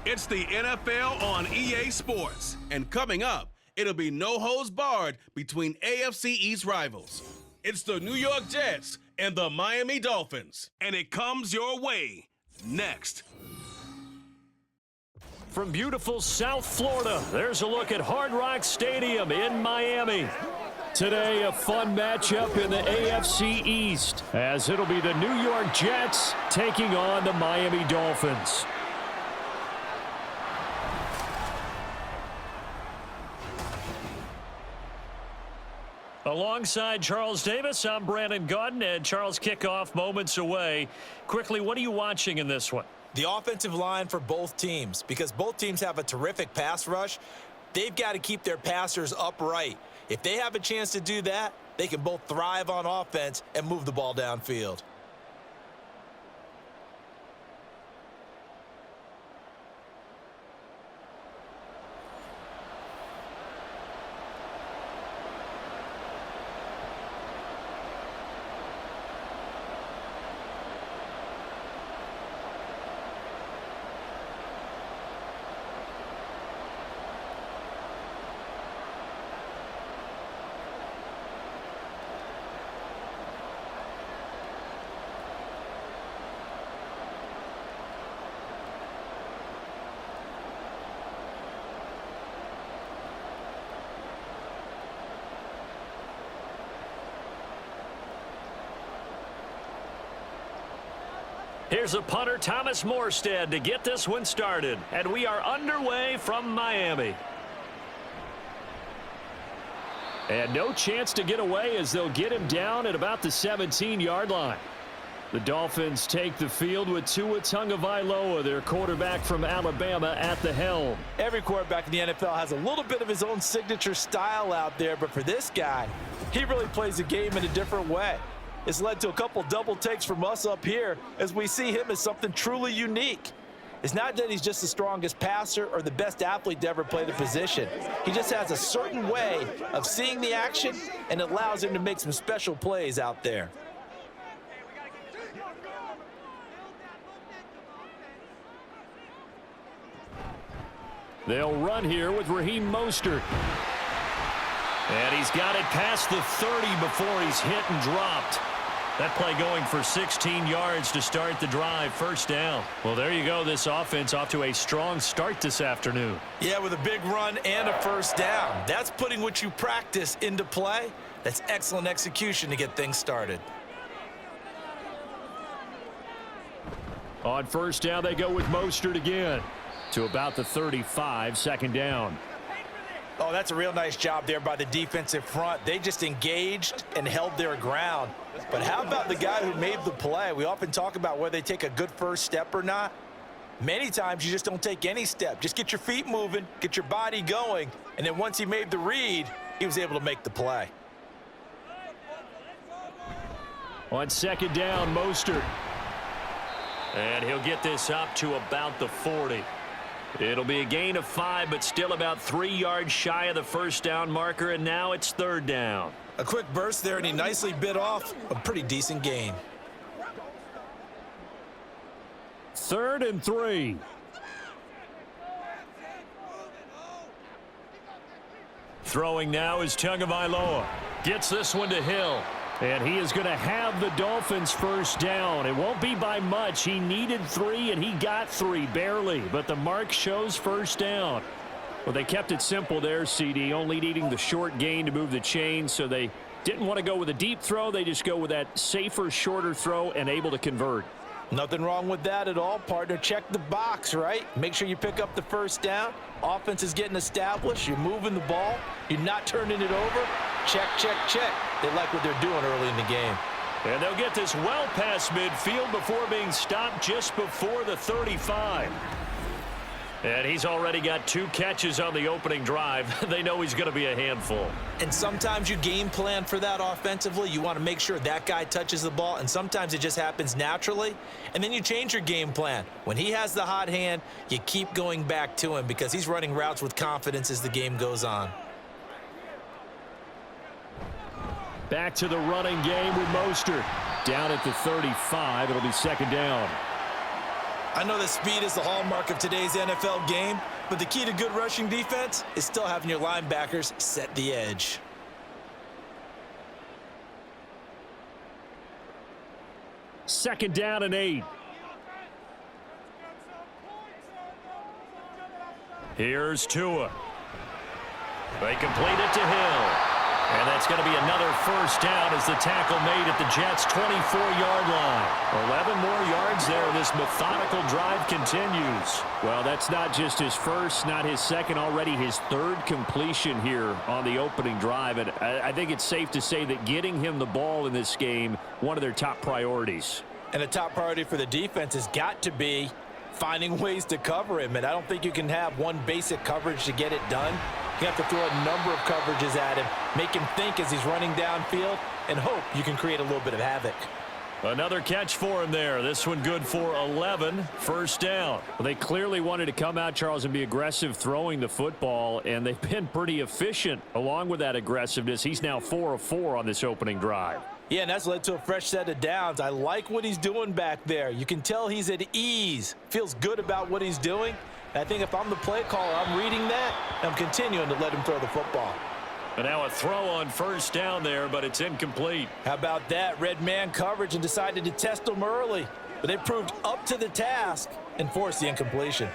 It's the NFL on EA Sports. And coming up, it'll be no holds barred between AFC East rivals. It's the New York Jets and the Miami Dolphins. And it comes your way next. From beautiful South Florida, there's a look at Hard Rock Stadium in Miami. Today, a fun matchup in the AFC East, as it'll be the New York Jets taking on the Miami Dolphins. Alongside Charles Davis, I'm Brandon Gaudin, and Charles, kickoff moments away. Quickly, what are you watching in this one? The offensive line for both teams, because both teams have a terrific pass rush. They've got to keep their passers upright. If they have a chance to do that, they can both thrive on offense and move the ball downfield. Here's a punter, Thomas Mostert, to get this one started. And we are underway from Miami. And no chance to get away as they'll get him down at about the 17-yard line. The Dolphins take the field with Tua Tagovailoa, their quarterback from Alabama, at the helm. Every quarterback in the NFL has a little bit of his own signature style out there, but for this guy, he really plays the game in a different way. It's led to a couple double takes from us up here as we see him as something truly unique. It's not that he's just the strongest passer or the best athlete to ever play the position. He just has a certain way of seeing the action, and it allows him to make some special plays out there. They'll run here with Raheem Mostert. And he's got it past the 30 before he's hit and dropped. That play going for 16 yards to start the drive, first down. Well, there you go. This offense off to a strong start this afternoon. Yeah, with a big run and a first down. That's putting what you practice into play. That's excellent execution to get things started. On first down, they go with Mostert again to about the 35, second down. Oh, that's a real nice job there by the defensive front. They just engaged and held their ground. But how about the guy who made the play? We often talk about whether they take a good first step or not. Many times you just don't take any step. Just get your feet moving, get your body going, and then once he made the read, he was able to make the play. On second down, Mostert. And he'll get this up to about the 40. It'll be a gain of 5, but still about 3 yards shy of the first down marker, and now it's third down. A quick burst there, and he nicely bit off a pretty decent gain. 3rd and 3. Throwing now is Tagovailoa. Gets this one to Hill. And he is going to have the Dolphins first down. It won't be by much. He needed 3, and he got 3, barely. But the mark shows first down. Well, they kept it simple there, CD, only needing the short gain to move the chain. So they didn't want to go with a deep throw. They just go with that safer, shorter throw and able to convert. Nothing wrong with that at all, partner. Check the box, right? Make sure you pick up the first down. Offense is getting established. You're moving the ball. You're not turning it over. Check, check, check. They like what they're doing early in the game. And they'll get this well past midfield before being stopped just before the 35. And he's already got 2 catches on the opening drive. They know he's going to be a handful. And sometimes you game plan for that offensively. You want to make sure that guy touches the ball, and sometimes it just happens naturally. And then you change your game plan. When he has the hot hand, you keep going back to him because he's running routes with confidence as the game goes on. Back to the running game with Mostert. Down at the 35, it'll be second down. I know that speed is the hallmark of today's NFL game, but the key to good rushing defense is still having your linebackers set the edge. Second down and 8. Here's Tua. They complete it to Hill. And that's going to be another first down as the tackle made at the Jets' 24-yard line. 11 more yards there. This methodical drive continues. Well, that's not just his first, not his second, already his third completion here on the opening drive. And I think it's safe to say that getting him the ball in this game, one of their top priorities. And a top priority for the defense has got to be finding ways to cover him. And I don't think you can have one basic coverage to get it done. You have to throw a number of coverages at him, make him think as he's running downfield, and hope you can create a little bit of havoc. Another catch for him there. This one good for 11. First down. Well, they clearly wanted to come out, Charles, and be aggressive throwing the football, and they've been pretty efficient along with that aggressiveness. He's now 4 of 4 on this opening drive. Yeah, and that's led to a fresh set of downs. I like what he's doing back there. You can tell he's at ease, feels good about what he's doing. I think if I'm the play caller, I'm reading that, and I'm continuing to let him throw the football. And now a throw on first down there, but it's incomplete. How about that? Red man coverage and decided to test him early. But they proved up to the task and forced the incompletion.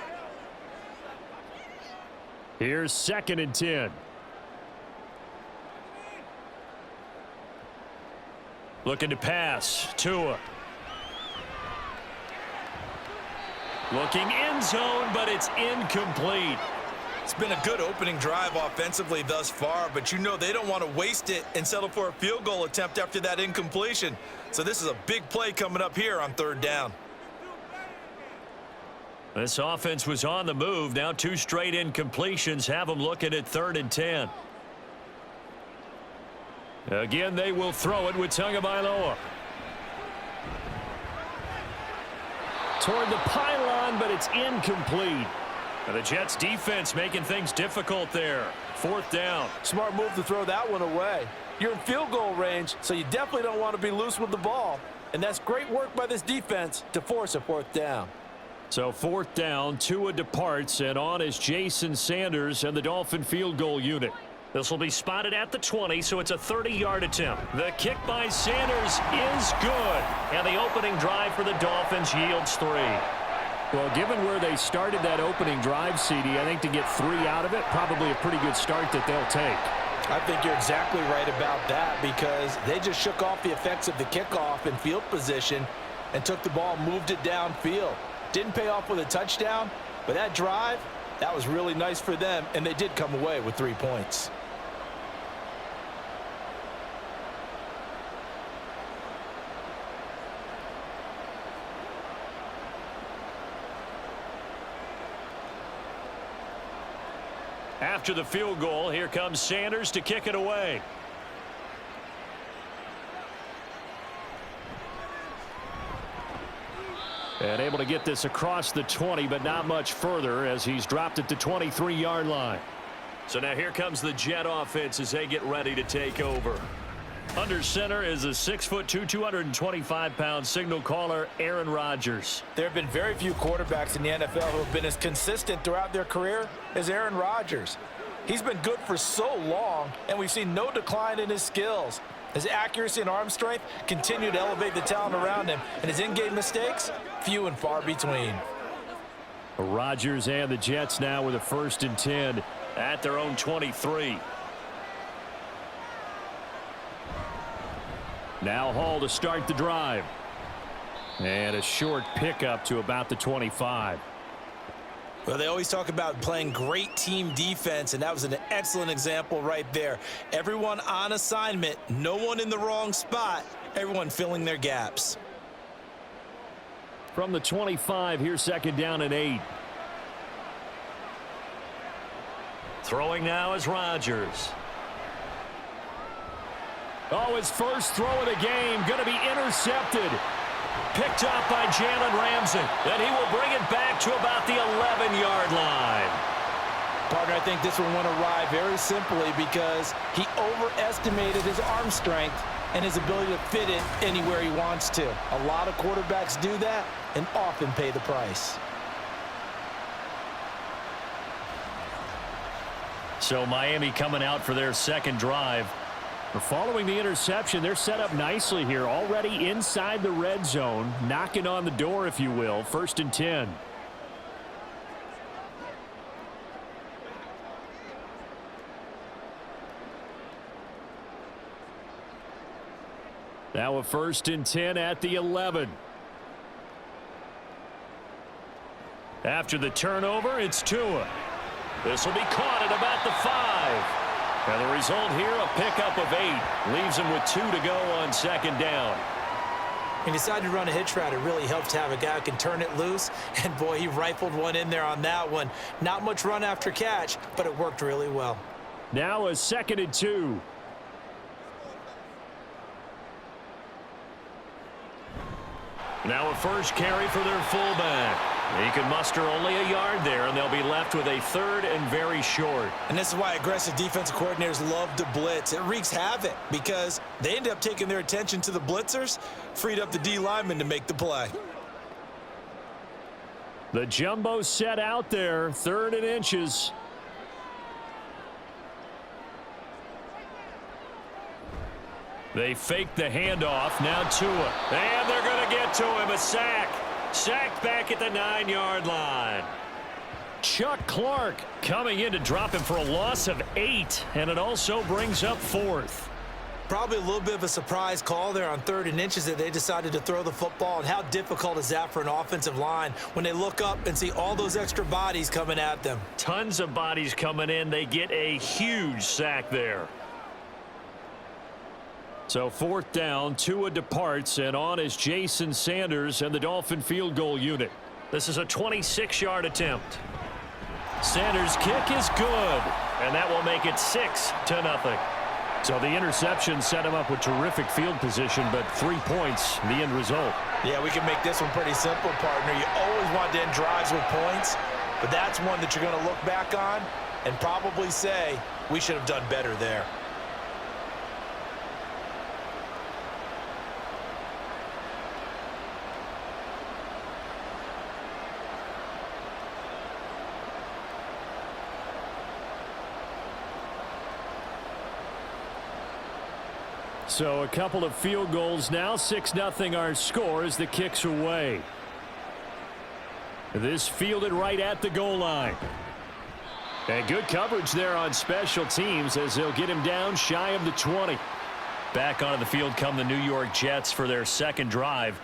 Here's 2nd and 10. Looking to pass. Tua. Looking end zone, but it's incomplete. It's been a good opening drive offensively thus far, but you know they don't want to waste it and settle for a field goal attempt after that incompletion. So this is a big play coming up here on 3rd down. This offense was on the move. Now 2 straight incompletions have them looking at 3rd and 10. Again, they will throw it with Tagovailoa. Toward the pylon, but it's incomplete. And the Jets defense making things difficult there. 4th down. Smart move to throw that one away. You're in field goal range, so you definitely don't want to be loose with the ball. And that's great work by this defense to force a 4th down. So 4th down, Tua departs, and on is Jason Sanders and the Dolphin field goal unit. This will be spotted at the 20, so it's a 30-yard attempt. The kick by Sanders is good. And the opening drive for the Dolphins yields 3. Well, given where they started that opening drive, CD, I think to get 3 out of it, probably a pretty good start that they'll take. I think you're exactly right about that because they just shook off the effects of the kickoff in field position and took the ball and moved it downfield. Didn't pay off with a touchdown, but that drive, that was really nice for them, and they did come away with 3 points. After the field goal, here comes Sanders to kick it away. And able to get this across the 20, but not much further as he's dropped it to 23-yard line. So now here comes the Jet offense as they get ready to take over. Under center is a 6'2", 225-pound signal caller, Aaron Rodgers. There have been very few quarterbacks in the NFL who have been as consistent throughout their career as Aaron Rodgers. He's been good for so long, and we've seen no decline in his skills. His accuracy and arm strength continue to elevate the talent around him, and his in-game mistakes, few and far between. Rodgers and the Jets now with a 1st and 10 at their own 23. Now Hall to start the drive. And a short pickup to about the 25. Well, they always talk about playing great team defense, and that was an excellent example right there. Everyone on assignment, no one in the wrong spot, everyone filling their gaps. From the 25, here's 2nd down and 8. Throwing now is Rodgers. Oh, his first throw of the game going to be intercepted. Picked up by Jalen Ramsey. And he will bring it back to about the 11-yard line. Partner, I think this one went awry very simply because he overestimated his arm strength and his ability to fit it anywhere he wants to. A lot of quarterbacks do that and often pay the price. So Miami coming out for their second drive. Following the interception, they're set up nicely here, already inside the red zone, knocking on the door, if you will. 1st and 10. Now a 1st and 10 at the 11. After the turnover, it's Tua. This will be caught at about the 5. And the result here, a pickup of 8. Leaves him with 2 to go on 2nd down. He decided to run a hitch route. It really helps to have a guy who can turn it loose. And, boy, he rifled one in there on that one. Not much run after catch, but it worked really well. Now a 2nd and 2. Now a first carry for their fullback. He can muster only a yard there, and they'll be left with a 3rd and very short. And this is why aggressive defensive coordinators love to blitz. It wreaks havoc because they end up taking their attention to the blitzers, freed up the D lineman to make the play. The jumbo set out there, 3rd and inches. They fake the handoff. Now Tua. And they're going to get to him. A sack. Sacked back at the 9-yard line. Chuck Clark coming in to drop him for a loss of 8. And it also brings up 4th. Probably a little bit of a surprise call there on 3rd and inches that they decided to throw the football. And how difficult is that for an offensive line when they look up and see all those extra bodies coming at them? Tons of bodies coming in. They get a huge sack there. So 4th down, Tua departs, and on is Jason Sanders and the Dolphin field goal unit. This is a 26-yard attempt. Sanders' kick is good, and that will make it 6-0. So the interception set him up with terrific field position, but 3 points, the end result. Yeah, we can make this one pretty simple, partner. You always want to end drives with points, but that's one that you're going to look back on and probably say, we should have done better there. So a couple of field goals now. 6-0 our score as the kick's away. This fielded right at the goal line. And good coverage there on special teams as they'll get him down shy of the 20. Back onto the field come the New York Jets for their second drive.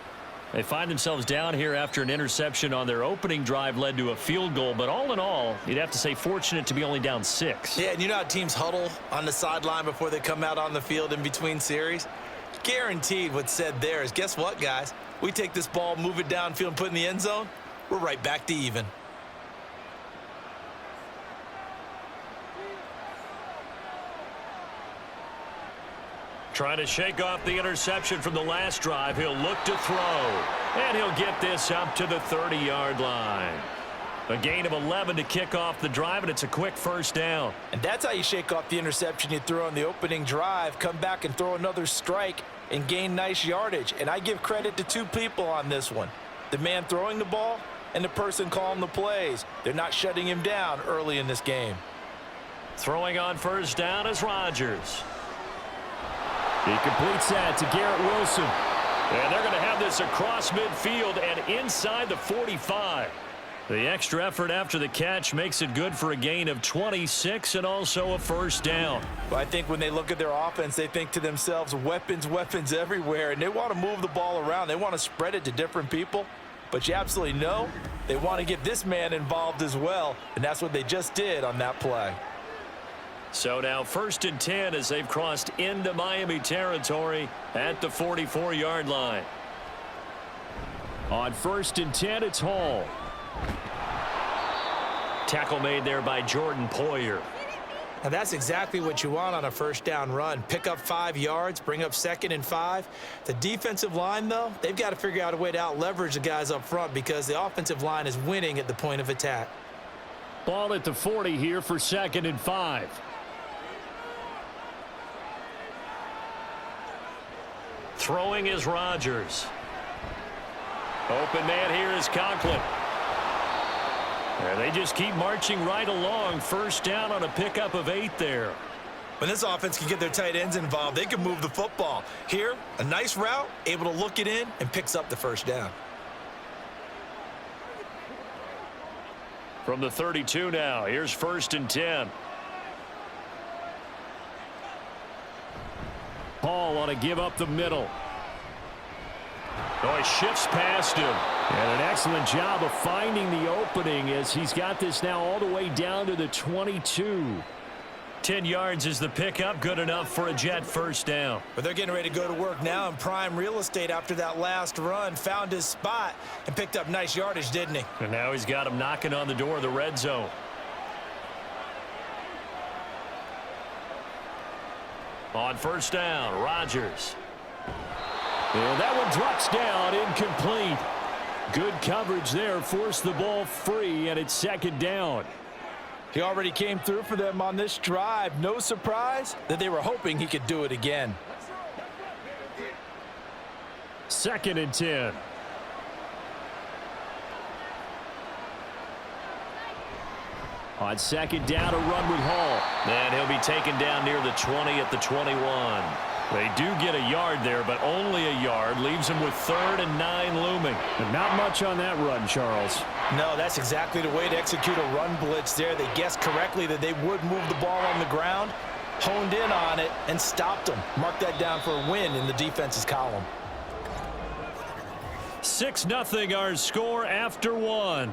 They find themselves down here after an interception on their opening drive led to a field goal. But all in all, you'd have to say fortunate to be only down 6. Yeah, and you know how teams huddle on the sideline before they come out on the field in between series? Guaranteed what's said there is, guess what, guys? We take this ball, move it downfield, and put it in the end zone, we're right back to even. Trying to shake off the interception from the last drive. He'll look to throw. And he'll get this up to the 30-yard line. A gain of 11 to kick off the drive, and it's a quick first down. And that's how you shake off the interception you threw on the opening drive. Come back and throw another strike and gain nice yardage. And I give credit to 2 people on this one. The man throwing the ball and the person calling the plays. They're not shutting him down early in this game. Throwing on first down is Rodgers. He completes that to Garrett Wilson. And they're going to have this across midfield and inside the 45. The extra effort after the catch makes it good for a gain of 26 and also a first down. Well, I think when they look at their offense, they think to themselves, weapons, weapons everywhere. And they want to move the ball around. They want to spread it to different people. But you absolutely know they want to get this man involved as well. And that's what they just did on that play. So now 1st and 10 as they've crossed into Miami territory at the 44-yard line. On 1st and 10, it's Hall. Tackle made there by Jordan Poyer. Now that's exactly what you want on a first down run. Pick up 5 yards, bring up 2nd and 5. The defensive line, though, they've got to figure out a way to out-leverage the guys up front because the offensive line is winning at the point of attack. Ball at the 40 here for 2nd and 5. Throwing is Rodgers. Open man here is Conklin. And they just keep marching right along. First down on a pickup of 8 there. When this offense can get their tight ends involved, they can move the football. Here, a nice route, able to look it in, and picks up the first down. From the 32 now, here's 1st and 10. Paul on a give up the middle. Oh, he shifts past him. And an excellent job of finding the opening as he's got this now all the way down to the 22. 10 yards is the pickup, good enough for a Jet first down. But they're getting ready to go to work now in prime real estate after that last run. Found his spot and picked up nice yardage, didn't he? And now he's got him knocking on the door of the red zone. On first down, Rodgers. And that one drops down, incomplete. Good coverage there, forced the ball free, and it's 2nd down. He already came through for them on this drive. No surprise that they were hoping he could do it again. 2nd and 10. On 2nd down, a run with Hall. And he'll be taken down near the 20 at the 21. They do get a yard there, but only a yard. Leaves him with 3rd and 9 looming. And not much on that run, Charles. No, that's exactly the way to execute a run blitz there. They guessed correctly that they would move the ball on the ground, honed in on it, and stopped them. Mark that down for a win in the defense's column. 6-0 our score after 1.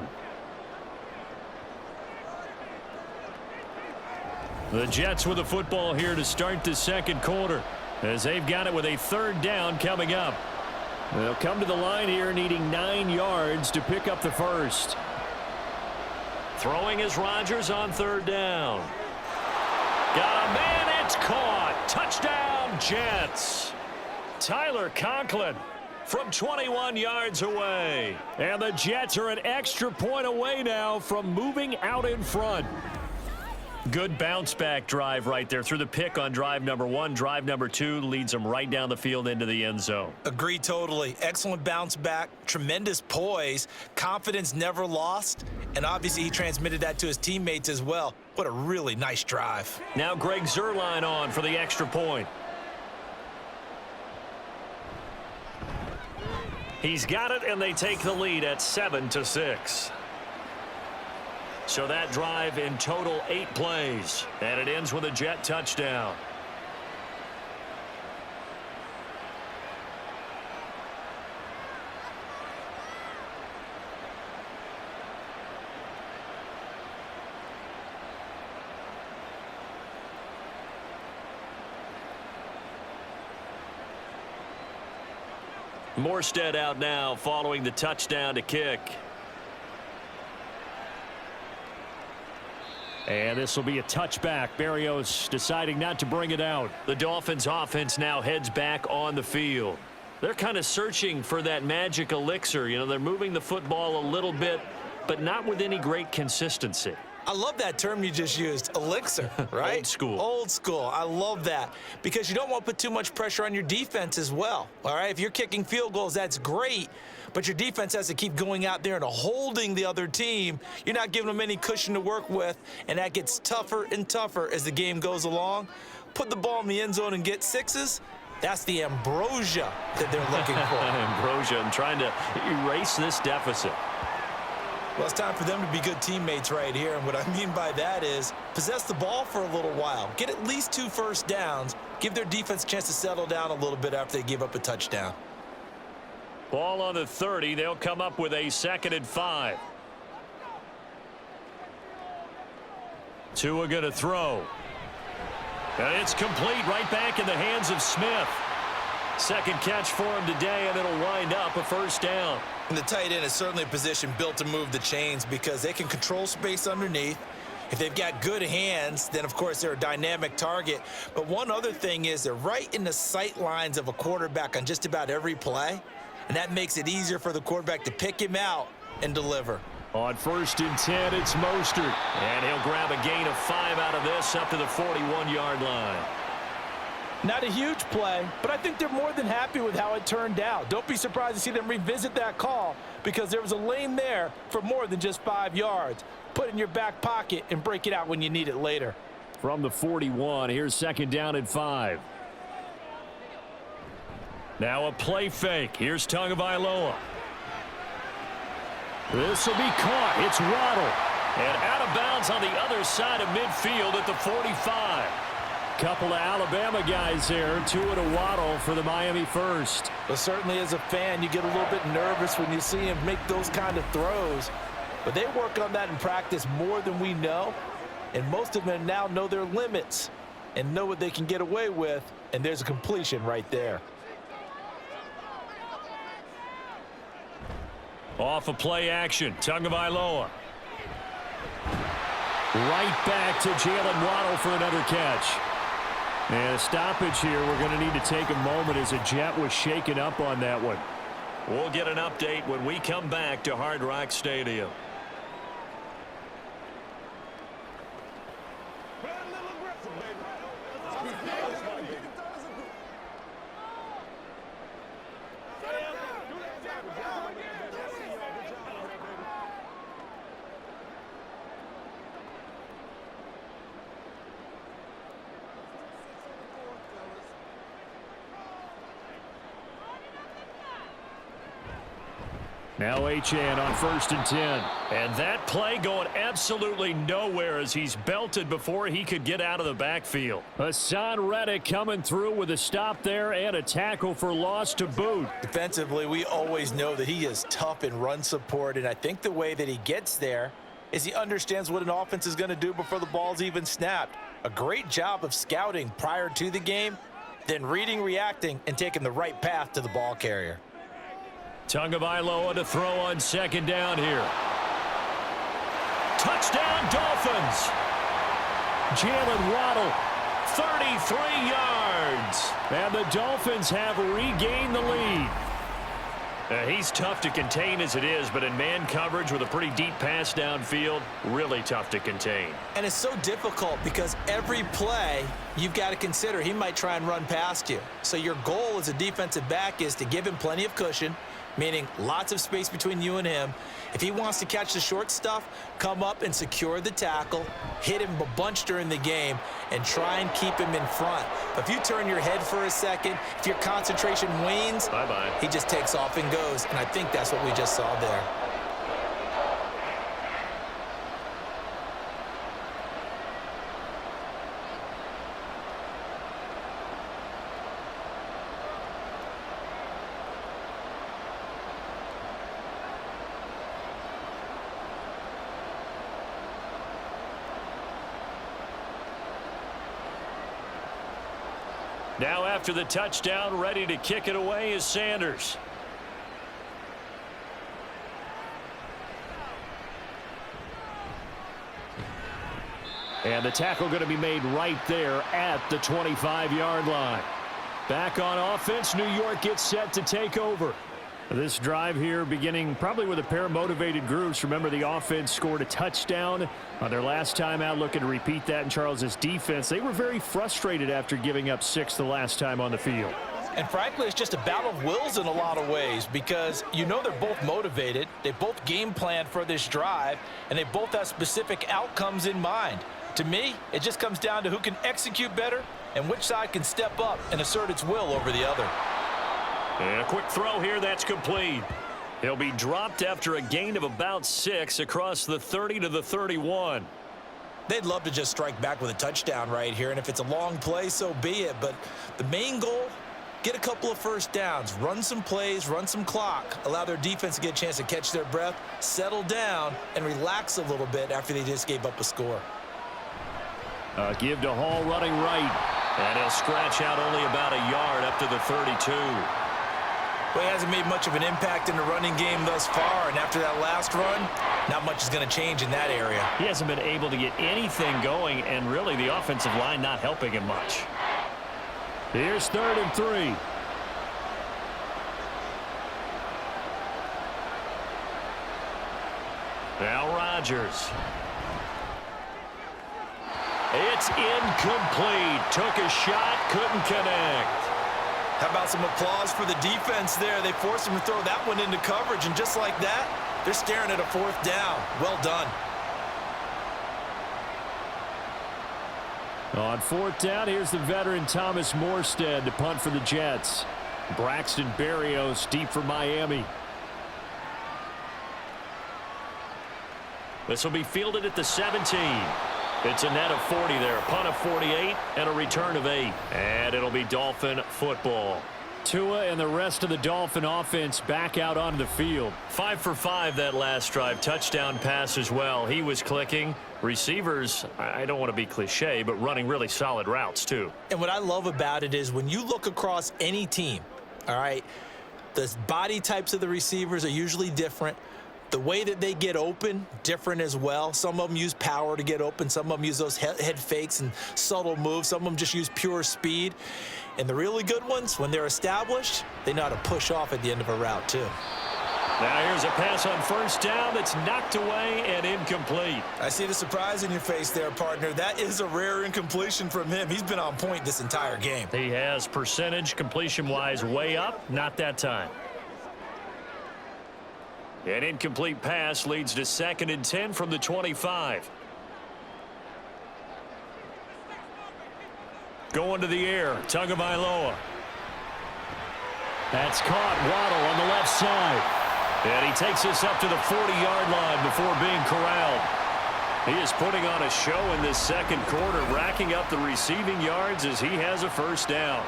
The Jets with the football here to start the 2nd quarter, as they've got it with a 3rd down coming up. They'll come to the line here needing 9 yards to pick up the first. Throwing is Rodgers on 3rd down. Got a man, it's caught. Touchdown, Jets. Tyler Conklin from 21 yards away. And the Jets are an extra point away now from moving out in front. Good bounce-back drive right there through the pick on drive number 1. Drive number 2 leads them right down the field into the end zone. Agree totally. Excellent bounce back, tremendous poise, confidence never lost, and obviously he transmitted that to his teammates as well. What a really nice drive. Now Greg Zuerlein on for the extra point. He's got it, and they take the lead at 7-6. So that drive in total 8 plays, and it ends with a Jet touchdown. Mostert out now following the touchdown to kick. And this will be a touchback. Berrios deciding not to bring it out. The Dolphins offense now heads back on the field. They're kind of searching for that magic elixir. You know, they're moving the football a little bit, but not with any great consistency. I love that term you just used, elixir, right? Old school. Old school. I love that because you don't want to put too much pressure on your defense as well, all right? If you're kicking field goals, that's great, but your defense has to keep going out there and holding the other team. You're not giving them any cushion to work with, and that gets tougher and tougher as the game goes along. Put the ball in the end zone and get 6s. That's the ambrosia that they're looking for. Ambrosia and trying to erase this deficit. Well, it's time for them to be good teammates right here, and what I mean by that is possess the ball for a little while. Get at least 2 first downs. Give their defense a chance to settle down a little bit after they give up a touchdown. Ball on the 30. They'll come up with a 2nd and 5. Tua going to throw. And it's complete right back in the hands of Smith. Second catch for him today, and it'll wind up a first down. And the tight end is certainly a position built to move the chains because they can control space underneath. If they've got good hands, then, of course, they're a dynamic target. But one other thing is they're right in the sight lines of a quarterback on just about every play, and that makes it easier for the quarterback to pick him out and deliver. On 1st and 10, it's Mostert. And he'll grab a gain of 5 out of this up to the 41-yard line. Not a huge play, but I think they're more than happy with how it turned out. Don't be surprised to see them revisit that call because there was a lane there for more than just 5 yards. Put it in your back pocket and break it out when you need it later. From the 41, here's 2nd down and 5. Now a play fake. Here's Tagovailoa. This will be caught. It's Waddle. And out of bounds on the other side of midfield at the 45. Couple of Alabama guys there. Tua to Waddle for the Miami first. But certainly as a fan, you get a little bit nervous when you see him make those kind of throws. But they work on that in practice more than we know. And most of them now know their limits and know what they can get away with. And there's a completion right there. Off a play action. Tagovailoa. Right back to Jalen Waddle for another catch. And a stoppage here. We're going to need to take a moment as a Jet was shaken up on that one. We'll get an update when we come back to Hard Rock Stadium. Now Achane on 1st and 10. And that play going absolutely nowhere as he's belted before he could get out of the backfield. Hassan Reddick coming through with a stop there and a tackle for loss to boot. Defensively, we always know that he is tough in run support, and I think the way that he gets there is he understands what an offense is going to do before the ball's even snapped. A great job of scouting prior to the game, then reading, reacting, and taking the right path to the ball carrier. Tagovailoa to throw on 2nd down here. Touchdown Dolphins. Jalen Waddle, 33 yards. And the Dolphins have regained the lead. He's tough to contain as it is, but in man coverage with a pretty deep pass downfield, really tough to contain. And it's so difficult because every play you've got to consider he might try and run past you. So your goal as a defensive back is to give him plenty of cushion, meaning lots of space between you and him. If he wants to catch the short stuff, come up and secure the tackle, hit him a bunch during the game, and try and keep him in front. But if you turn your head for a second, if your concentration wanes, bye-bye, he just takes off and goes, and I think that's what we just saw there. Now after the touchdown, ready to kick it away is Sanders. And the tackle going to be made right there at the 25-yard line. Back on offense, New York gets set to take over. This drive here beginning probably with a pair of motivated groups. Remember, the offense scored a touchdown on their last time out, looking to repeat that in Charles's defense. They were very frustrated after giving up 6 the last time on the field. And frankly, it's just a battle of wills in a lot of ways because you know they're both motivated. They both game plan for this drive, and they both have specific outcomes in mind. To me, it just comes down to who can execute better and which side can step up and assert its will over the other. And a quick throw here, that's complete. He'll be dropped after a gain of about 6 across the 30 to the 31. They'd love to just strike back with a touchdown right here, and if it's a long play, so be it. But the main goal, get a couple of first downs, run some plays, run some clock, allow their defense to get a chance to catch their breath, settle down, and relax a little bit after they just gave up a score. Give to Hall running right, and he'll scratch out only about a yard up to the 32. Well, he hasn't made much of an impact in the running game thus far, and after that last run, not much is going to change in that area. He hasn't been able to get anything going, and really the offensive line not helping him much. Here's 3rd and 3. Now Rodgers. It's incomplete. Took a shot, couldn't connect. How about some applause for the defense there? They forced him to throw that one into coverage, and just like that, they're staring at a 4th down. Well done. On 4th down, here's the veteran Thomas Mostert to punt for the Jets. Braxton Berrios deep for Miami. This will be fielded at the 17. It's a net of 40 there. Punt of 48 and a return of 8. And it'll be Dolphin football. Tua and the rest of the Dolphin offense back out onto the field. 5 for 5 that last drive. Touchdown pass as well. He was clicking. Receivers, I don't want to be cliche, but running really solid routes too. And what I love about it is when you look across any team, all right, the body types of the receivers are usually different. The way that they get open, different as well. Some of them use power to get open. Some of them use those head fakes and subtle moves. Some of them just use pure speed. And the really good ones, when they're established, they know how to push off at the end of a route too. Now here's a pass on 1st down that's knocked away and incomplete. I see the surprise in your face there, partner. That is a rare incompletion from him. He's been on point this entire game. He has percentage completion-wise way up, not that time. An incomplete pass leads to 2nd and 10 from the 25. Going to the air, Tagovailoa. That's caught. Waddle on the left side. And he takes us up to the 40-yard line before being corralled. He is putting on a show in this 2nd quarter, racking up the receiving yards as he has a 1st down.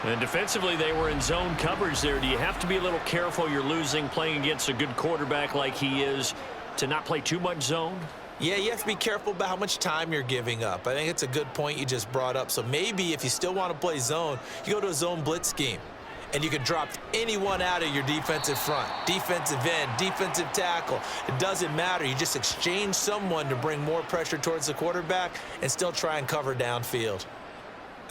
And defensively, they were in zone coverage there. Do you have to be a little careful you're losing playing against a good quarterback like he is to not play too much zone? Yeah, you have to be careful about how much time you're giving up. I think it's a good point you just brought up. So maybe if you still want to play zone, you go to a zone blitz scheme. And you can drop anyone out of your defensive front, defensive end, defensive tackle. It doesn't matter. You just exchange someone to bring more pressure towards the quarterback and still try and cover downfield.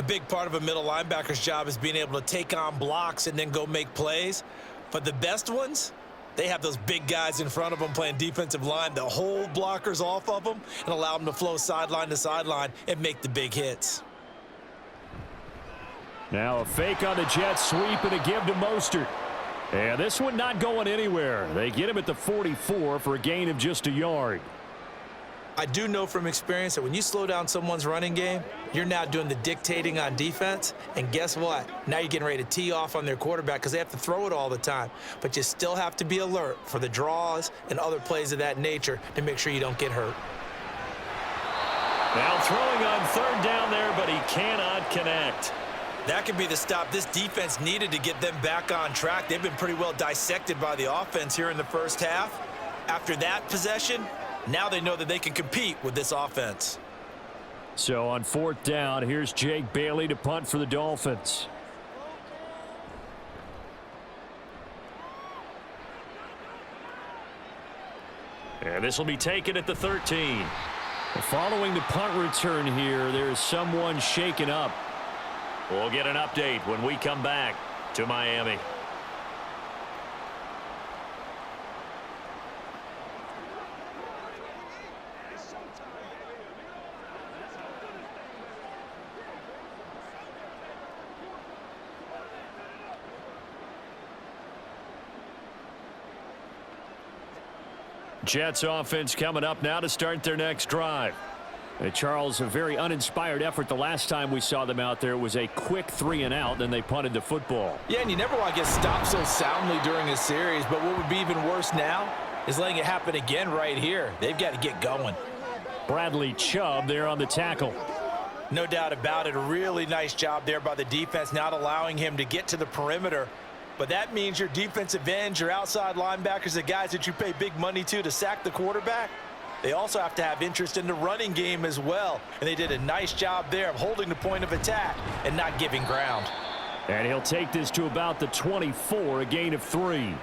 A big part of a middle linebacker's job is being able to take on blocks and then go make plays. But the best ones, they have those big guys in front of them playing defensive line that hold blockers off of them and allow them to flow sideline to sideline and make the big hits. Now a fake on the Jets sweep and a give to Mostert. And this one not going anywhere. They get him at the 44 for a gain of just a yard. I do know from experience that when you slow down someone's running game, you're now doing the dictating on defense. And guess what? Now you're getting ready to tee off on their quarterback because they have to throw it all the time. But you still have to be alert for the draws and other plays of that nature to make sure you don't get hurt. Now throwing on 3rd down there, but he cannot connect. That could be the stop this defense needed to get them back on track. They've been pretty well dissected by the offense here in the 1st half. After that possession, now they know that they can compete with this offense. So on 4th down, here's Jake Bailey to punt for the Dolphins. And this will be taken at the 13. Following the punt return here, there's someone shaken up. We'll get an update when we come back to Miami. Jets offense coming up now to start their next drive. Charles, a very uninspired effort the last time we saw them out there. It was a quick 3-and-out, then they punted the football. Yeah, and you never want to get stopped so soundly during a series, but what would be even worse now is letting it happen again right here. They've got to get going. Bradley Chubb there on the tackle. No doubt about it. A really nice job there by the defense, not allowing him to get to the perimeter. But that means your defensive ends, your outside linebackers, the guys that you pay big money to sack the quarterback, they also have to have interest in the running game as well. And they did a nice job there of holding the point of attack and not giving ground. And he'll take this to about the 24, a gain of 3.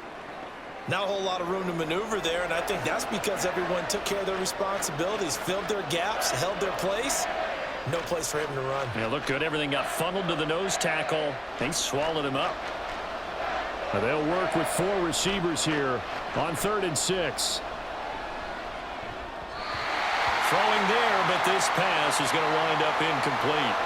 Not a whole lot of room to maneuver there, and I think that's because everyone took care of their responsibilities, filled their gaps, held their place. No place for him to run. Yeah, looked good. Everything got funneled to the nose tackle. They swallowed him up. They'll work with 4 receivers here on 3rd and 6. Throwing there, but this pass is going to wind up incomplete.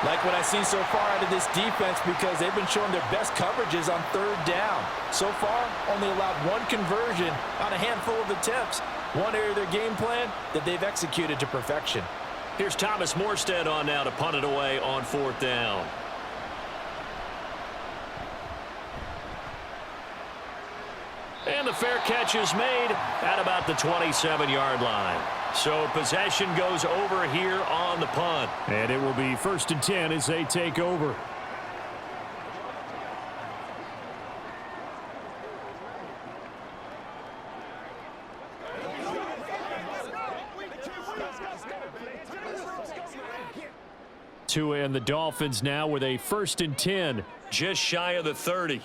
Like what I've seen so far out of this defense, because they've been showing their best coverages on third down. So far, only allowed one conversion on a handful of attempts. One area of their game plan that they've executed to perfection. Here's Thomas Mostert on now to punt it away on fourth down. And the fair catch is made at about the 27-yard line. So possession goes over here on the punt. And it will be 1st and 10 as they take over. And the Dolphins now with a 1st and 10. Just shy of the 30.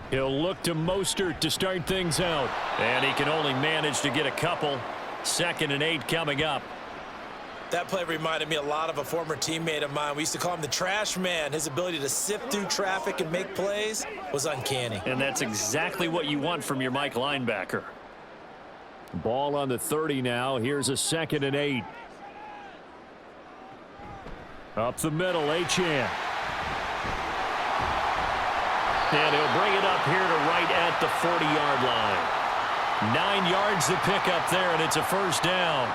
He'll look to Mostert to start things out. And he can only manage to get a couple. 2nd and 8 coming up. That play reminded me a lot of a former teammate of mine. We used to call him the trash man. His ability to sift through traffic and make plays was uncanny. And that's exactly what you want from your Mike linebacker. Ball on the 30 now. Here's a 2nd and 8. Up the middle, Achane. And he'll bring it up here to right at the 40-yard line. 9 yards to pick up there, and it's a first down.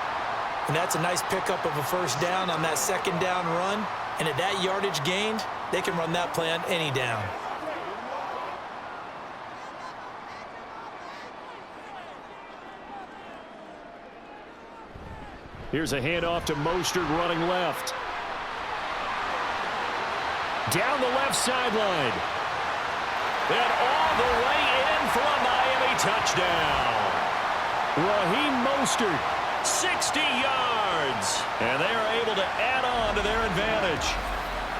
And that's a nice pickup of a first down on that second down run. And at that yardage gained, they can run that play on any down. Here's a handoff to Mostert running left. Down the left sideline. And all the way in for a Miami touchdown. Raheem Mostert. 60 yards. And they are able to add on to their advantage.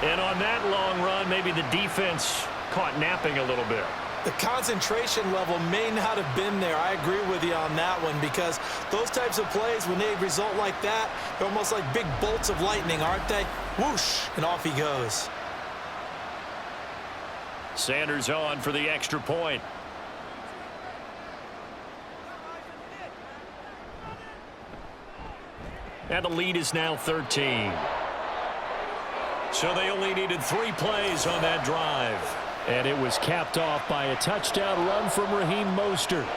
And on that long run, maybe the defense caught napping a little bit. The concentration level may not have been there. I agree with you on that one, because those types of plays, when they result like that, they're almost like big bolts of lightning, aren't they? Whoosh, and off he goes. Sanders on for the extra point. And the lead is now 13. So they only needed 3 plays on that drive. And it was capped off by a touchdown run from Raheem Mostert.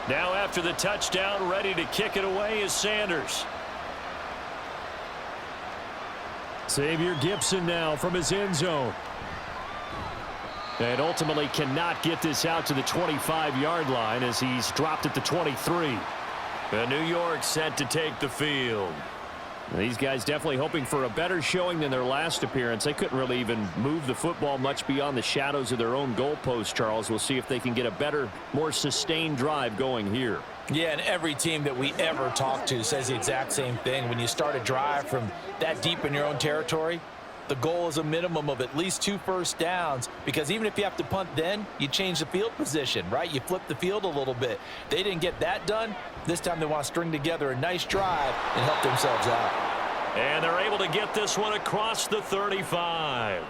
Now after the touchdown, ready to kick it away is Sanders. Xavier Gipson now from his end zone. And ultimately cannot get this out to the 25-yard line as he's dropped at the 23. And New York set to take the field. These guys definitely hoping for a better showing than their last appearance. They couldn't really even move the football much beyond the shadows of their own goalpost, Charles. We'll see if they can get a better, more sustained drive going here. Yeah, and every team that we ever talk to says the exact same thing. When you start a drive from that deep in your own territory, the goal is a minimum of at least 2 first downs, because even if you have to punt then, you change the field position, right? You flip the field a little bit. They didn't get that done. This time they want to string together a nice drive and help themselves out. And they're able to get this one across the 35.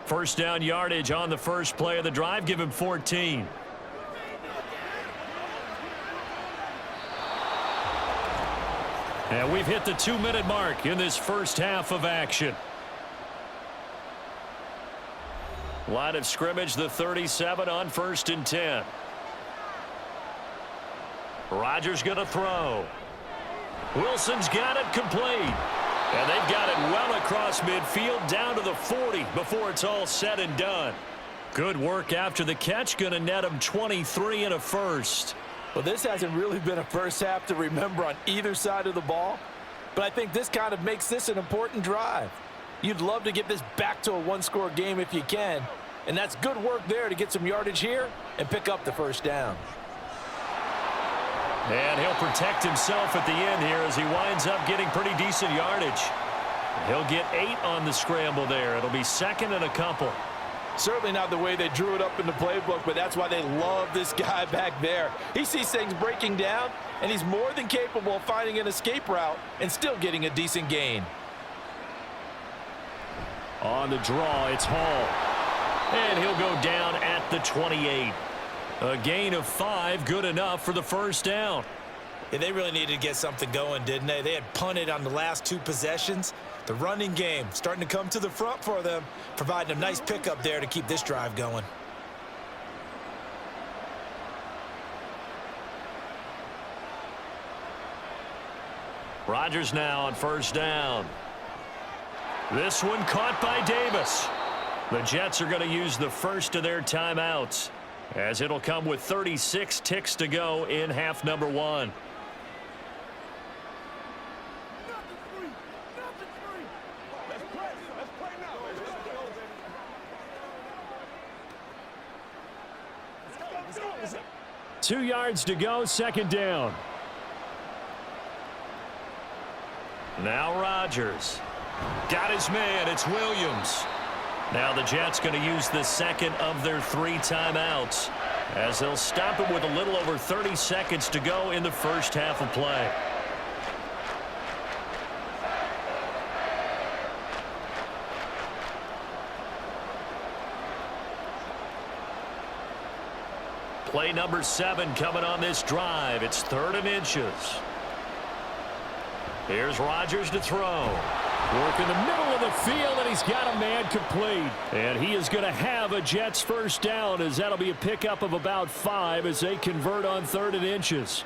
First down yardage on the first play of the drive. Give him 14. And we've hit the 2-minute mark in this first half of action. Line of scrimmage, the 37 on 1st and 10. Rodgers going to throw. Wilson's got it complete. And they've got it well across midfield down to the 40 before it's all said and done. Good work after the catch. Going to net him 23 and a first. Well, this hasn't really been a first half to remember on either side of the ball. But I think this kind of makes this an important drive. You'd love to get this back to a 1-score game if you can. And that's good work there to get some yardage here and pick up the first down. And he'll protect himself at the end here as he winds up getting pretty decent yardage. He'll get 8 on the scramble there. It'll be second and a couple. Certainly not the way they drew it up in the playbook, but that's why they love this guy back there. He sees things breaking down, and he's more than capable of finding an escape route and still getting a decent gain. On the draw, it's Hall. And he'll go down at the 28. A gain of 5, good enough for the first down. Yeah, they really needed to get something going, didn't they? They had punted on the last 2 possessions. The running game starting to come to the front for them, providing a nice pickup there to keep this drive going. Rodgers now on first down. This one caught by Davis. The Jets are going to use the first of their timeouts, as it'll come with 36 ticks to go in half number 1. Two yards to go, second down. Now Rodgers. Got his man, it's Williams. Now the Jets going to use the second of their 3 timeouts, as they'll stop it with a little over 30 seconds to go in the first half of play. Play number 7 coming on this drive. It's 3rd and inches. Here's Rodgers to throw. Work in the middle of the field, and he's got a man complete. And he is going to have a Jets first down, as that'll be a pickup of about 5 as they convert on 3rd and inches.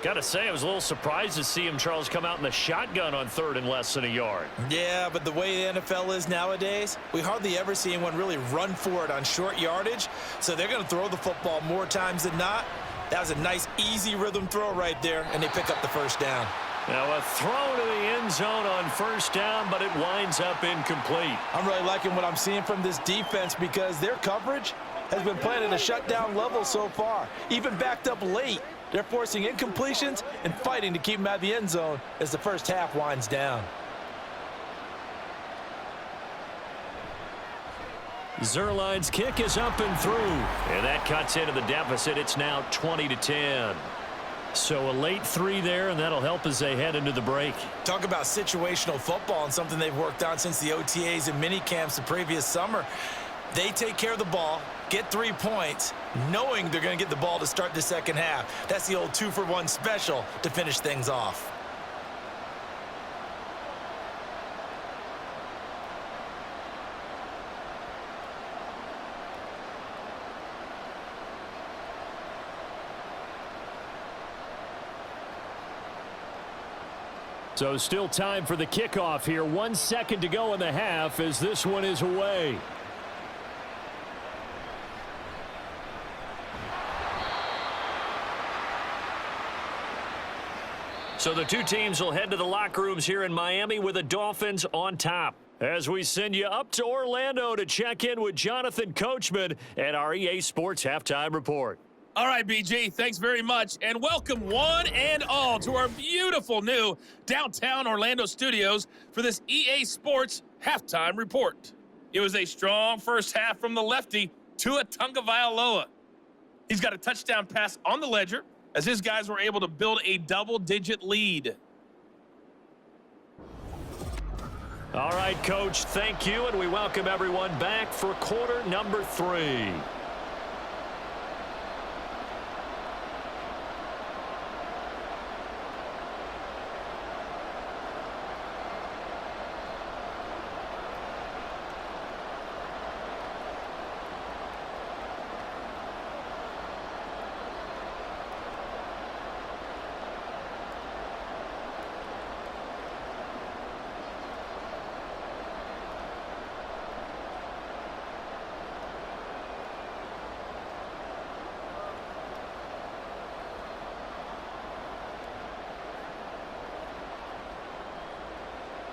Got to say, I was a little surprised to see him, Charles, come out in the shotgun on 3rd and less than a yard. Yeah, but the way the NFL is nowadays, we hardly ever see anyone really run for it on short yardage. So they're going to throw the football more times than not. That was a nice, easy rhythm throw right there, and they pick up the first down. Now a throw to the end zone on first down, but it winds up incomplete. I'm really liking what I'm seeing from this defense, because their coverage has been playing at a shutdown level so far. Even backed up late, they're forcing incompletions and fighting to keep them out of the end zone as the first half winds down. Zerline's kick is up and through, and that cuts into the deficit. It's now 20-10. So a late 3 there, and that'll help as they head into the break. Talk about situational football, and something they've worked on since the OTAs and mini camps the previous summer. They take care of the ball, get 3 points, knowing they're going to get the ball to start the second half. That's the old 2-for-1 special to finish things off. So still time for the kickoff here. 1 second to go in the half as this one is away. So the 2 teams will head to the locker rooms here in Miami with the Dolphins on top. As we send you up to Orlando to check in with Jonathan Coachman at our EA Sports Halftime Report. All right, BG, thanks very much, and welcome one and all to our beautiful new downtown Orlando studios for this EA Sports Halftime Report. It was a strong first half from the lefty, Tua Tagovailoa. He's got a touchdown pass on the ledger as his guys were able to build a double-digit lead. All right, Coach, thank you, and we welcome everyone back for quarter number 3.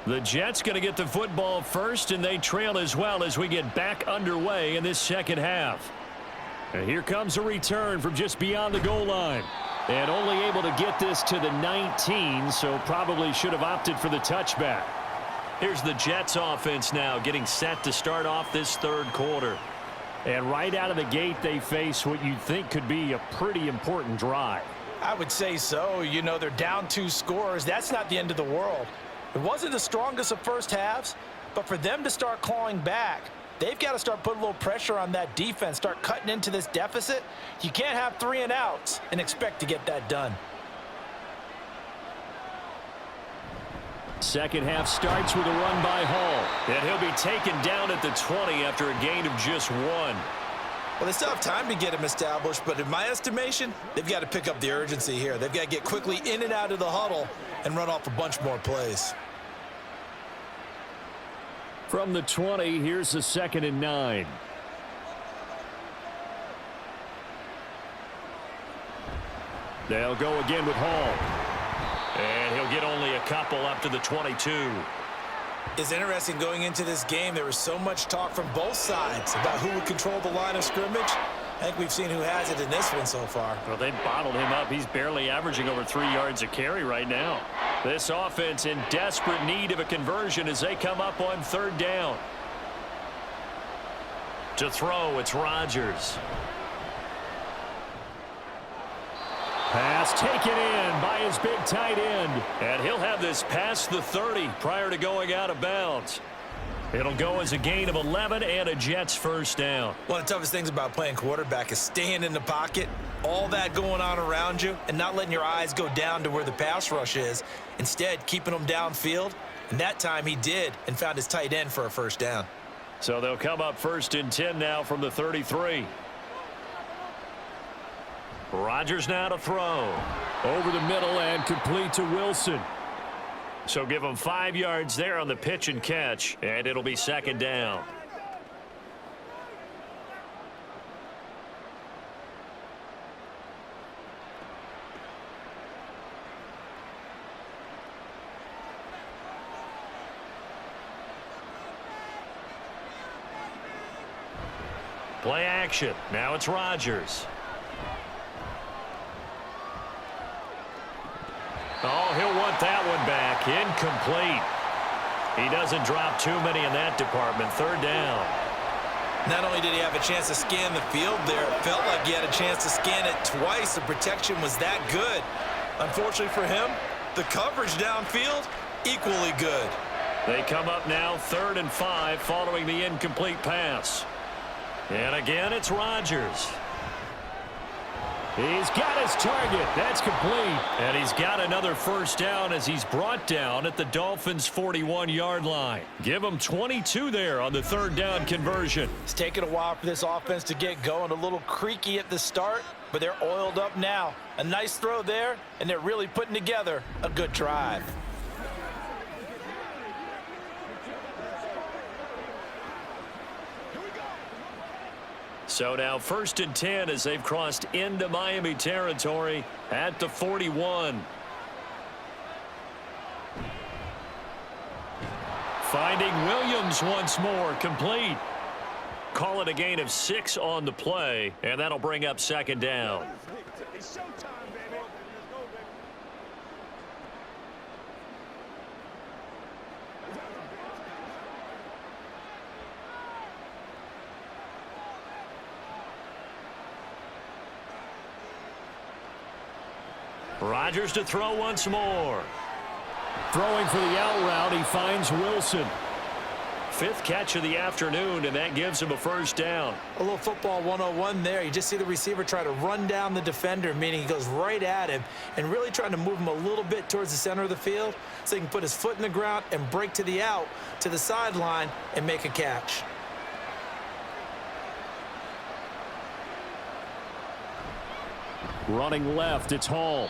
The Jets going to get the football first, and they trail as well as we get back underway in this second half. And here comes a return from just beyond the goal line. And only able to get this to the 19, so probably should have opted for the touchback. Here's the Jets offense now getting set to start off this third quarter. And right out of the gate, they face what you'd think could be a pretty important drive. I would say so. You know, they're down 2 scores. That's not the end of the world. It wasn't the strongest of first halves, but for them to start clawing back, they've got to start putting a little pressure on that defense, start cutting into this deficit. You can't have 3 and outs and expect to get that done. Second half starts with a run by Hall. And he'll be taken down at the 20 after a gain of just 1. Well, they still have time to get him established, but in my estimation, they've got to pick up the urgency here. They've got to get quickly in and out of the huddle and run off a bunch more plays. From the 20, here's the 2nd and 9. They'll go again with Hall. And he'll get only a couple up to the 22. It's interesting going into this game. There was so much talk from both sides about who would control the line of scrimmage. I think we've seen who has it in this one so far. Well, they bottled him up. He's barely averaging over 3 yards a carry right now. This offense in desperate need of a conversion as they come up on 3rd down. To throw, it's Rodgers. Pass taken in by his big tight end. And he'll have this past the 30 prior to going out of bounds. It'll go as a gain of 11 and a Jets first down. One of the toughest things about playing quarterback is staying in the pocket, all that going on around you, and not letting your eyes go down to where the pass rush is. Instead, keeping them downfield. And that time he did and found his tight end for a first down. So they'll come up 1st and 10 now from the 33. Rodgers now to throw. Over the middle and complete to Wilson. So give him 5 yards there on the pitch and catch, and it'll be 2nd down. Play action. Now it's Rodgers. Oh, he'll want that one back. Incomplete. He doesn't drop too many in that department. 3rd down. Not only did he have a chance to scan the field there, it felt like he had a chance to scan it twice. The protection was that good. Unfortunately for him, the coverage downfield, equally good. They come up now 3rd and 5 following the incomplete pass. And again, it's Rodgers. He's got his target. That's complete. And he's got another first down as he's brought down at the Dolphins' 41-yard line. Give him 22 there on the 3rd down conversion. It's taken a while for this offense to get going. A little creaky at the start, but they're oiled up now. A nice throw there, and they're really putting together a good drive. So now 1st and 10 as they've crossed into Miami territory at the 41. Finding Williams once more, complete. Call it a gain of 6 on the play, and that'll bring up 2nd down. Rodgers to throw once more. Throwing for the out route, he finds Wilson. 5th catch of the afternoon, and that gives him a first down. A little football 101 there. You just see the receiver try to run down the defender, meaning he goes right at him and really trying to move him a little bit towards the center of the field so he can put his foot in the ground and break to the out, to the sideline, and make a catch. Running left, it's Hall.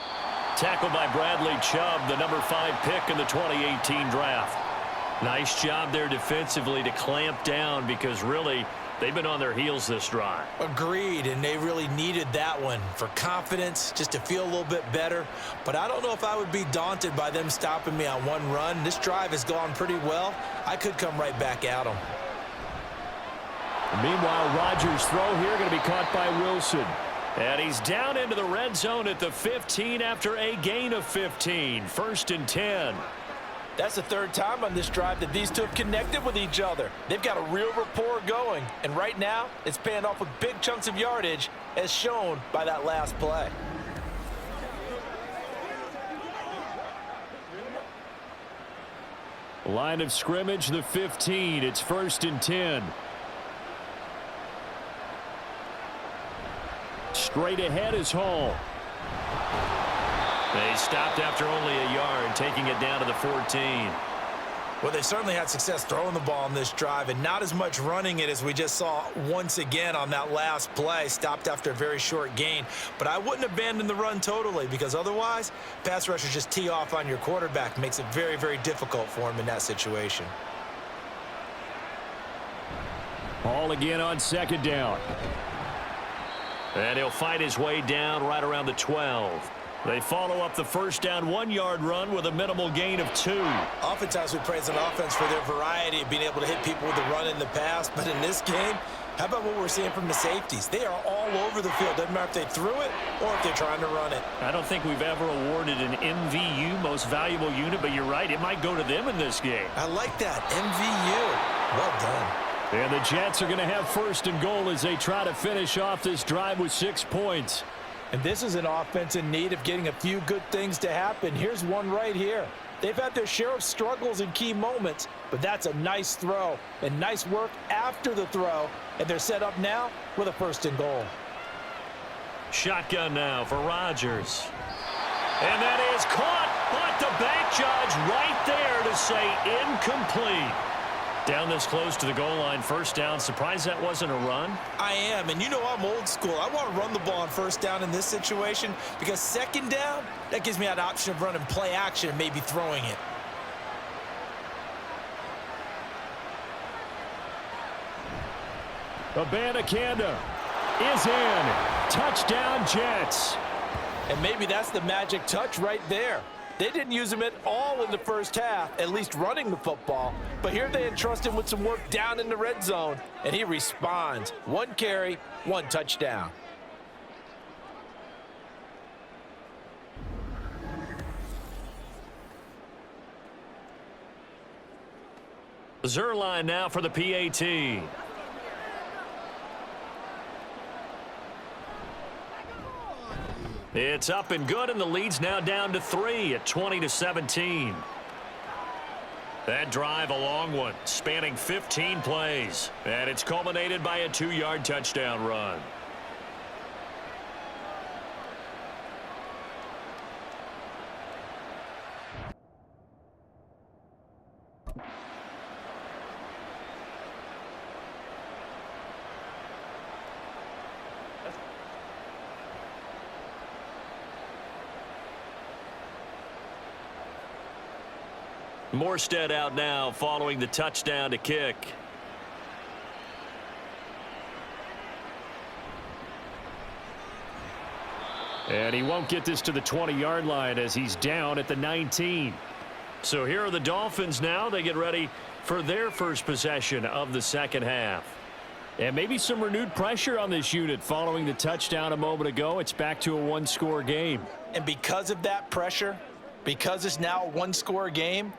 Tackled by Bradley Chubb, the number 5 pick in the 2018 draft. Nice job there defensively to clamp down because really they've been on their heels this drive. Agreed, and they really needed that one for confidence, just to feel a little bit better. But I don't know if I would be daunted by them stopping me on one run. This drive has gone pretty well. I could come right back at them. Meanwhile, Rodgers' throw here going to be caught by Wilson. And he's down into the red zone at the 15 after a gain of 15. 1st and 10. That's the third time on this drive that these two have connected with each other. They've got a real rapport going, and right now it's paying off with big chunks of yardage as shown by that last play. Line of scrimmage, the 15. It's 1st and 10. Straight ahead is Hall. They stopped after only a yard, taking it down to the 14. Well, they certainly had success throwing the ball on this drive and not as much running it as we just saw once again on that last play. Stopped after a very short gain. But I wouldn't abandon the run totally because otherwise, pass rushers just tee off on your quarterback. Makes it very, very difficult for him in that situation. Hall again on 2nd down. And he'll fight his way down right around the 12. They follow up the 1st down 1-yard run with a minimal gain of 2. Oftentimes we praise an offense for their variety of being able to hit people with the run in the pass. But in this game, how about what we're seeing from the safeties? They are all over the field. Doesn't matter if they threw it or if they're trying to run it. I don't think we've ever awarded an MVU, most valuable unit, but you're right. It might go to them in this game. I like that. MVU. Well done. And the Jets are going to have 1st and goal as they try to finish off this drive with 6 points. And this is an offense in need of getting a few good things to happen. Here's one right here. They've had their share of struggles in key moments, but that's a nice throw and nice work after the throw. And they're set up now with a 1st and goal. Shotgun now for Rodgers. And that is caught, but the back judge right there to say incomplete. Down this close to the goal line, 1st down. Surprised that wasn't a run? I am, and you know I'm old school. I want to run the ball on 1st down in this situation because 2nd down, that gives me that option of running play action and maybe throwing it. Abanikanda is in. Touchdown, Jets. And maybe that's the magic touch right there. They didn't use him at all in the 1st half, at least running the football. But here they entrust him with some work down in the red zone, and he responds. 1 carry, 1 touchdown. Zerline now for the PAT. It's up and good, and the lead's now down to 3 at 20-17. That drive, a long one, spanning 15 plays. And it's culminated by a 2-yard touchdown run. Mostert out now following the touchdown to kick. And he won't get this to the 20-yard line as he's down at the 19. So here are the Dolphins now. They get ready for their first possession of the 2nd half. And maybe some renewed pressure on this unit following the touchdown a moment ago. It's back to a 1-score game. And because of that pressure, because it's now a 1-score game,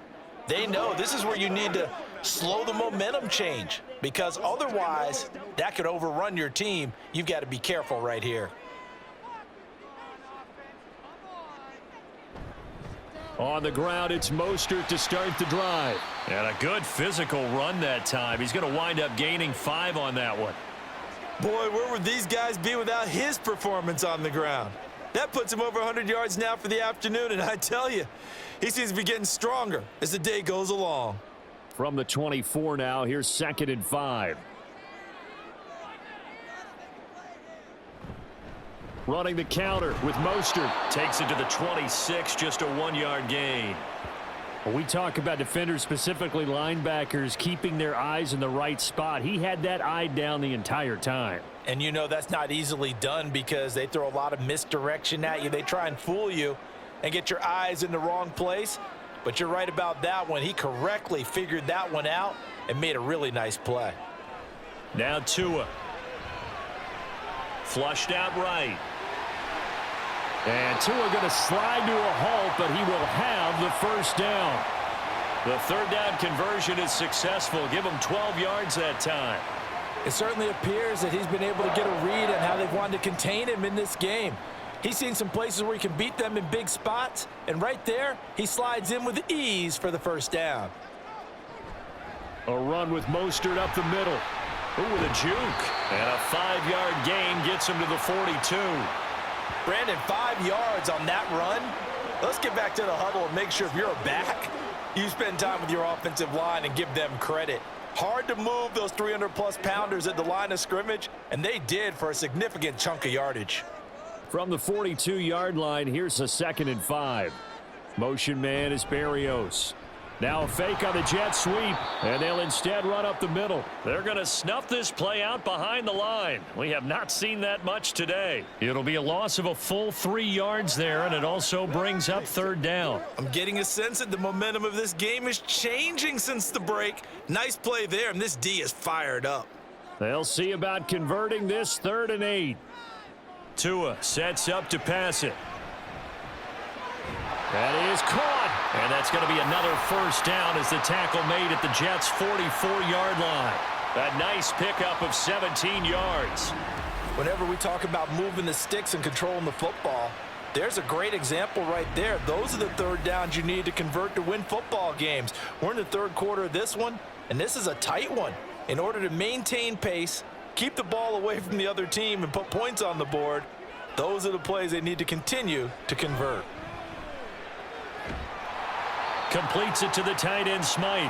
they know this is where you need to slow the momentum change because otherwise that could overrun your team. You've got to be careful right here. On the ground, it's Mostert to start the drive. And a good physical run that time. He's going to wind up gaining 5 on that one. Boy, where would these guys be without his performance on the ground? That puts him over 100 yards now for the afternoon, and I tell you, he seems to be getting stronger as the day goes along. From the 24 now, here's 2nd and 5. Running the counter with Mostert. Takes it to the 26, just a 1-yard gain. When we talk about defenders, specifically linebackers, keeping their eyes in the right spot. He had that eye down the entire time. And you know that's not easily done because they throw a lot of misdirection at you. They try and fool you and get your eyes in the wrong place. But you're right about that one. He correctly figured that one out and made a really nice play. Now Tua. Flushed out right. And Tua going to slide to a halt, but he will have the 1st down. The third down conversion is successful. Give him 12 yards that time. It certainly appears that he's been able to get a read on how they've wanted to contain him in this game. He's seen some places where he can beat them in big spots, and right there, he slides in with ease for the first down. A run with Mostert up the middle. Ooh, with a juke. And a 5-yard gain gets him to the 42. Brandon, 5 yards on that run. Let's get back to the huddle and make sure if you're a back, you spend time with your offensive line and give them credit. Hard to move those 300-plus pounders at the line of scrimmage, and they did for a significant chunk of yardage. From the 42-yard line, here's a 2nd and 5. Motion man is Berrios. Now a fake on the jet sweep, and they'll instead run up the middle. They're going to snuff this play out behind the line. We have not seen that much today. It'll be a loss of a full 3 yards there, and it also brings up 3rd down. I'm getting a sense that the momentum of this game is changing since the break. Nice play there, and this D is fired up. They'll see about converting this 3rd and 8. Tua sets up to pass it. That is caught. And that's going to be another first down as the tackle made at the Jets' 44-yard line. A nice pickup of 17 yards. Whenever we talk about moving the sticks and controlling the football, there's a great example right there. Those are the 3rd downs you need to convert to win football games. We're in the 3rd quarter of this one, and this is a tight one. In order to maintain pace, keep the ball away from the other team, and put points on the board, those are the plays they need to continue to convert. Completes it to the tight end, Smythe.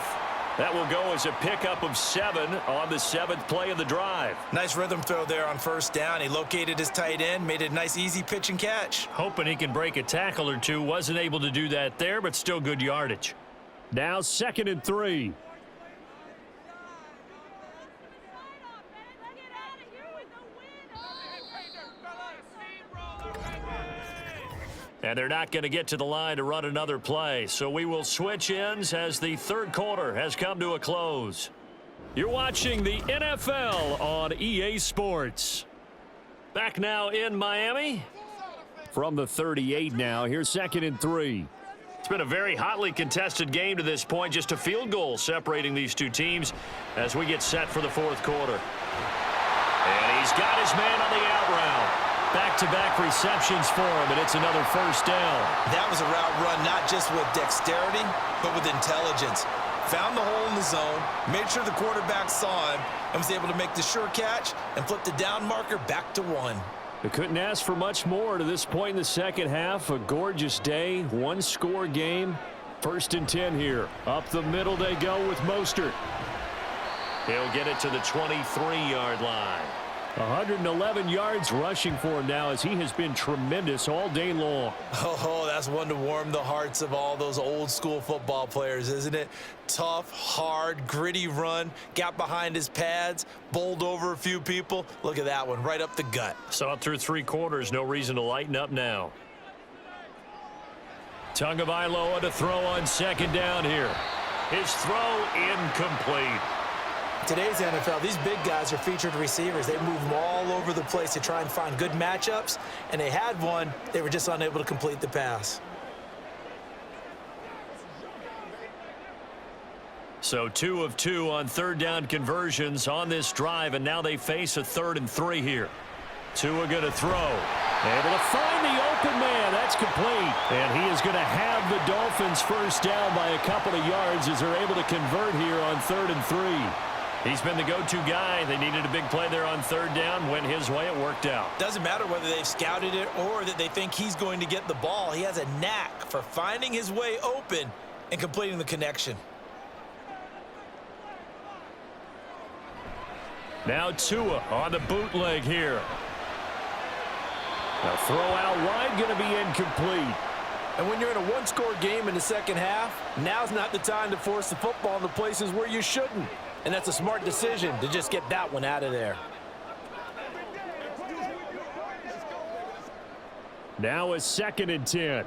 That will go as a pickup of 7 on the 7th play of the drive. Nice rhythm throw there on first down. He located his tight end, made a nice easy pitch and catch. Hoping he can break a tackle or two. Wasn't able to do that there, but still good yardage. Now 2nd and 3. And they're not going to get to the line to run another play. So we will switch ends as the 3rd quarter has come to a close. You're watching the NFL on EA Sports. Back now in Miami. From the 38 now, here's 2nd and 3. It's been a very hotly contested game to this point. Just a field goal separating these two teams as we get set for the 4th quarter. And he's got his man on the out route. Back-to-back receptions for him, and it's another first down. That was a route run not just with dexterity, but with intelligence. Found the hole in the zone, made sure the quarterback saw him, and was able to make the sure catch and flip the down marker back to 1. They couldn't ask for much more to this point in the second half. A gorgeous day, one-score game. 1st and 10 here. Up the middle they go with Mostert. He'll get it to the 23-yard line. 111 yards rushing for him now as he has been tremendous all day long. Oh, that's one to warm the hearts of all those old-school football players, isn't it? Tough, hard, gritty run, got behind his pads, bowled over a few people. Look at that one, right up the gut. Saw it through 3 quarters, no reason to lighten up now. Tagovailoa to throw on 2nd down here. His throw incomplete. Today's NFL, these big guys are featured receivers. They move them all over the place to try and find good matchups, and they had one. They were just unable to complete the pass. So 2 of 2 on 3rd down conversions on this drive, and now they face a 3rd and 3 here. Tua going to throw. Able to find the open man. That's complete. And he is going to have the Dolphins first down by a couple of yards as they're able to convert here on 3rd and 3. He's been the go-to guy. They needed a big play there on 3rd down. Went his way. It worked out. Doesn't matter whether they've scouted it or that they think he's going to get the ball. He has a knack for finding his way open and completing the connection. Now Tua on the bootleg here. A throw out wide going to be incomplete. And when you're in a one-score game in the second half, now's not the time to force the football in the places where you shouldn't. And that's a smart decision to just get that one out of there. Now a 2nd and 10.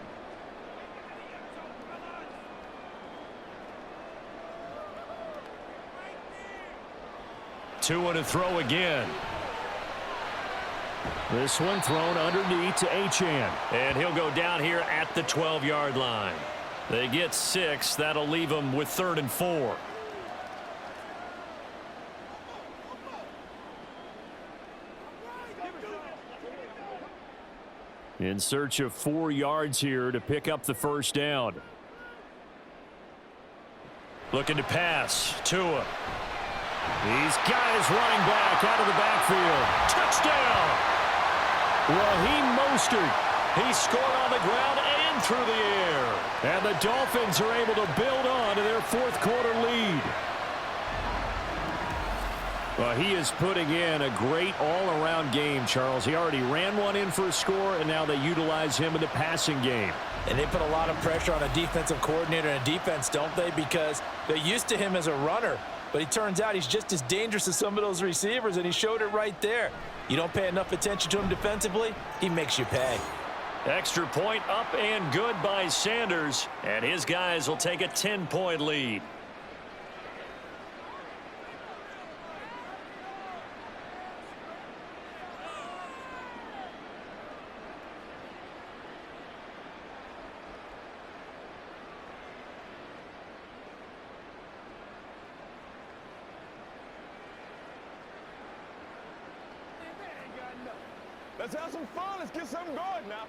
Tua to throw again. This one thrown underneath to Achane. And he'll go down here at the 12-yard line. They get 6. That'll leave them with 3rd and 4. In search of 4 yards here to pick up the first down. Looking to pass. Tua. He's got his running back out of the backfield. Touchdown! Raheem Mostert. He scored on the ground and through the air. And the Dolphins are able to build on to their 4th quarter lead. Well, he is putting in a great all-around game, Charles. He already ran one in for a score, and now they utilize him in the passing game. And they put a lot of pressure on a defensive coordinator and defense, don't they? Because they're used to him as a runner. But it turns out he's just as dangerous as some of those receivers, and he showed it right there. You don't pay enough attention to him defensively, he makes you pay. Extra point up and good by Sanders, and his guys will take a 10-point lead. Let's have some fun. Let's get something going now.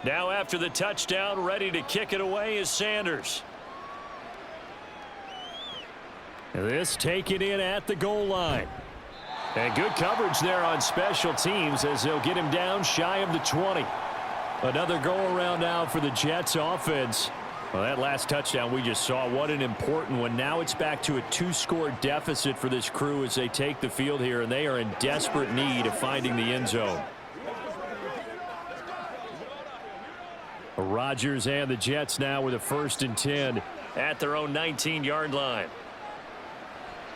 Now after the touchdown, ready to kick it away is Sanders. This taken in at the goal line. And good coverage there on special teams as they'll get him down shy of the 20. Another go-around now for the Jets offense. Well, that last touchdown we just saw, what an important one. Now it's back to a 2-score deficit for this crew as they take the field here, and they are in desperate need of finding the end zone. Rodgers and the Jets now with a 1st and 10 at their own 19-yard line.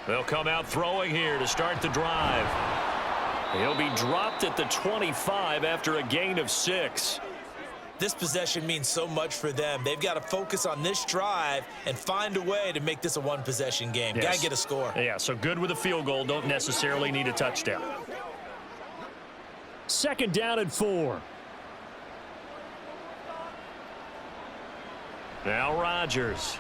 They'll come out throwing here to start the drive. He'll be dropped at the 25 after a gain of 6. This possession means so much for them. They've got to focus on this drive and find a way to make this a one-possession game. Yes. Got to get a score. Yeah, so good with a field goal. Don't necessarily need a touchdown. 2nd down and 4. Now Rodgers.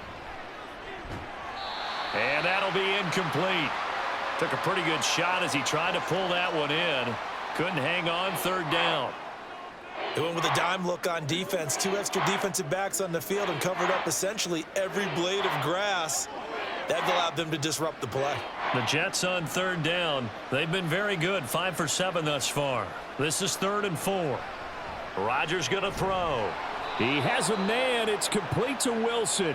And that'll be incomplete. Took a pretty good shot as he tried to pull that one in. Couldn't hang on 3rd down. They went with a dime look on defense. 2 extra defensive backs on the field and covered up essentially every blade of grass. That allowed them to disrupt the play. The Jets on 3rd down. They've been very good. 5 for 7 thus far. This is 3rd and 4. Rodgers going to throw. He has a man. It's complete to Wilson.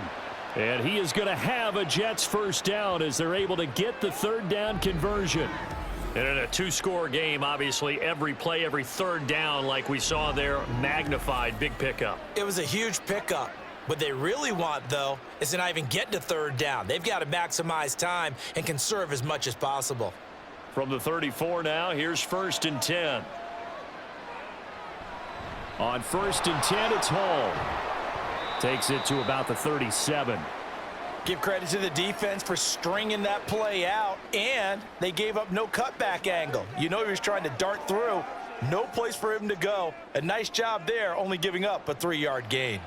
And he is going to have a Jets 1st down as they're able to get the 3rd down conversion. And in a 2-score game, obviously, every play, every 3rd down, like we saw there, magnified. Big pickup. It was a huge pickup. What they really want, though, is to not even get to 3rd down. They've got to maximize time and conserve as much as possible. From the 34 now, here's 1st and 10. On 1st and 10, it's Hall. Takes it to about the 37. Give credit to the defense for stringing that play out, and they gave up no cutback angle. You know he was trying to dart through. No place for him to go. A nice job there, only giving up a 3-yard gain.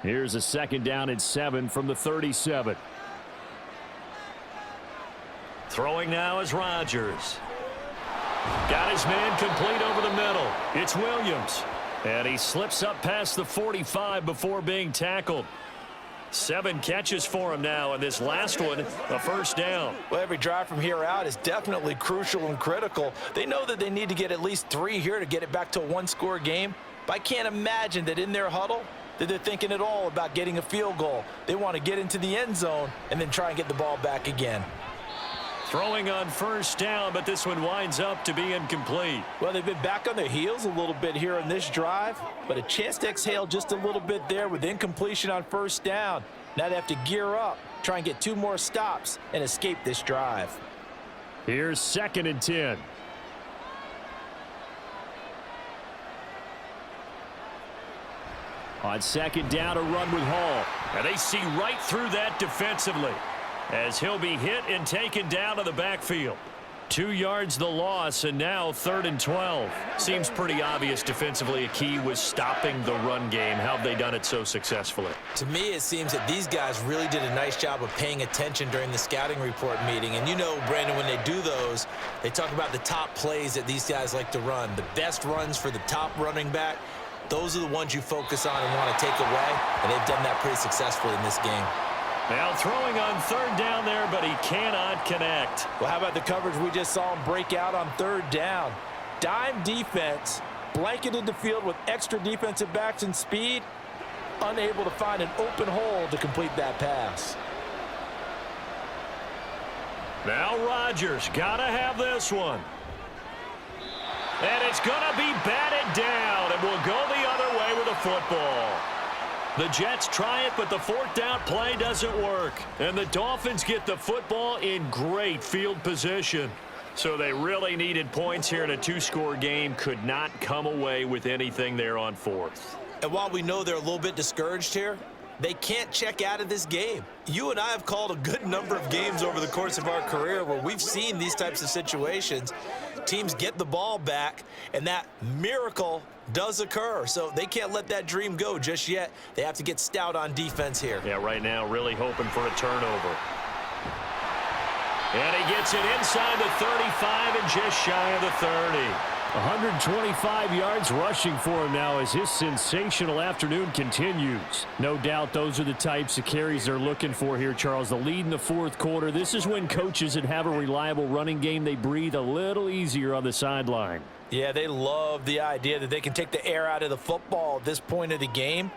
Here's a 2nd down and 7 from the 37. Throwing now is Rodgers. Got his man complete over the middle. It's Williams. And he slips up past the 45 before being tackled. 7 catches for him now, and this last one, a 1st down. Well, every drive from here out is definitely crucial and critical. They know that they need to get at least 3 here to get it back to a 1-score game. But I can't imagine that in their huddle that they're thinking at all about getting a field goal. They want to get into the end zone and then try and get the ball back again. Throwing on 1st down, but this one winds up to be incomplete. Well, they've been back on their heels a little bit here in this drive, but a chance to exhale just a little bit there with incompletion on 1st down. Now they have to gear up, try and get 2 more stops, and escape this drive. Here's 2nd and 10. On 2nd down, a run with Hall. And they see right through that defensively, as he'll be hit and taken down to the backfield. 2 yards the loss, and now 3rd and 12. Seems pretty obvious defensively a key was stopping the run game. How have they done it so successfully? To me, it seems that these guys really did a nice job of paying attention during the scouting report meeting. And you know, Brandon, when they do those, they talk about the top plays that these guys like to run. The best runs for the top running back, those are the ones you focus on and want to take away. And they've done that pretty successfully in this game. Now throwing on 3rd down there, but he cannot connect. Well, how about the coverage we just saw him break out on 3rd down? Dime defense, blanketed the field with extra defensive backs and speed, unable to find an open hole to complete that pass. Now Rodgers got to have this one. And it's going to be batted down, and will go the other way with the football. The Jets try it, but the 4th down play doesn't work. And the Dolphins get the football in great field position. So they really needed points here in a 2-score game. Could not come away with anything there on 4th. And while we know they're a little bit discouraged here, they can't check out of this game. You and I have called a good number of games over the course of our career where we've seen these types of situations. Teams get the ball back, and that miracle does occur. So they can't let that dream go just yet. They have to get stout on defense here. Yeah, right now really hoping for a turnover. And he gets it inside the 35 and just shy of the 30. 125 yards rushing for him now as his sensational afternoon continues. No doubt those are the types of carries they're looking for here, Charles. The lead in the 4th quarter. This is when coaches that have a reliable running game, they breathe a little easier on the sideline. Yeah, they love the idea that they can take the air out of the football at this point of the game.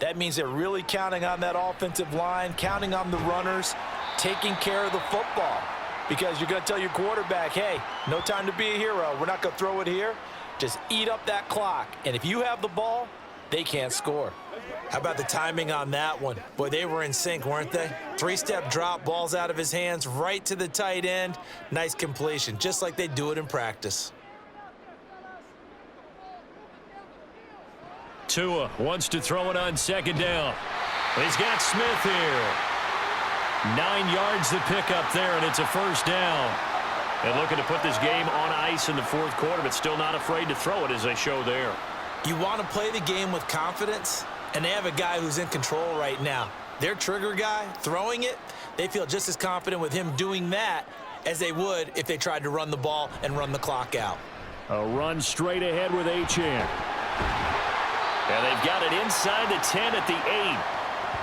That means they're really counting on that offensive line, counting on the runners, taking care of the football. Because you're going to tell your quarterback, hey, no time to be a hero. We're not going to throw it here. Just eat up that clock. And if you have the ball, they can't score. How about the timing on that one? Boy, they were in sync, weren't they? 3-step drop, ball's out of his hands, right to the tight end. Nice completion, just like they do it in practice. Tua wants to throw it on 2nd down. He's got Smith here. 9 yards to pick up there, and it's a 1st down. And looking to put this game on ice in the 4th quarter, but still not afraid to throw it as they show there. You want to play the game with confidence, and they have a guy who's in control right now. Their trigger guy throwing it, they feel just as confident with him doing that as they would if they tried to run the ball and run the clock out. A run straight ahead with Achane. And they've got it inside the 10 at the 8.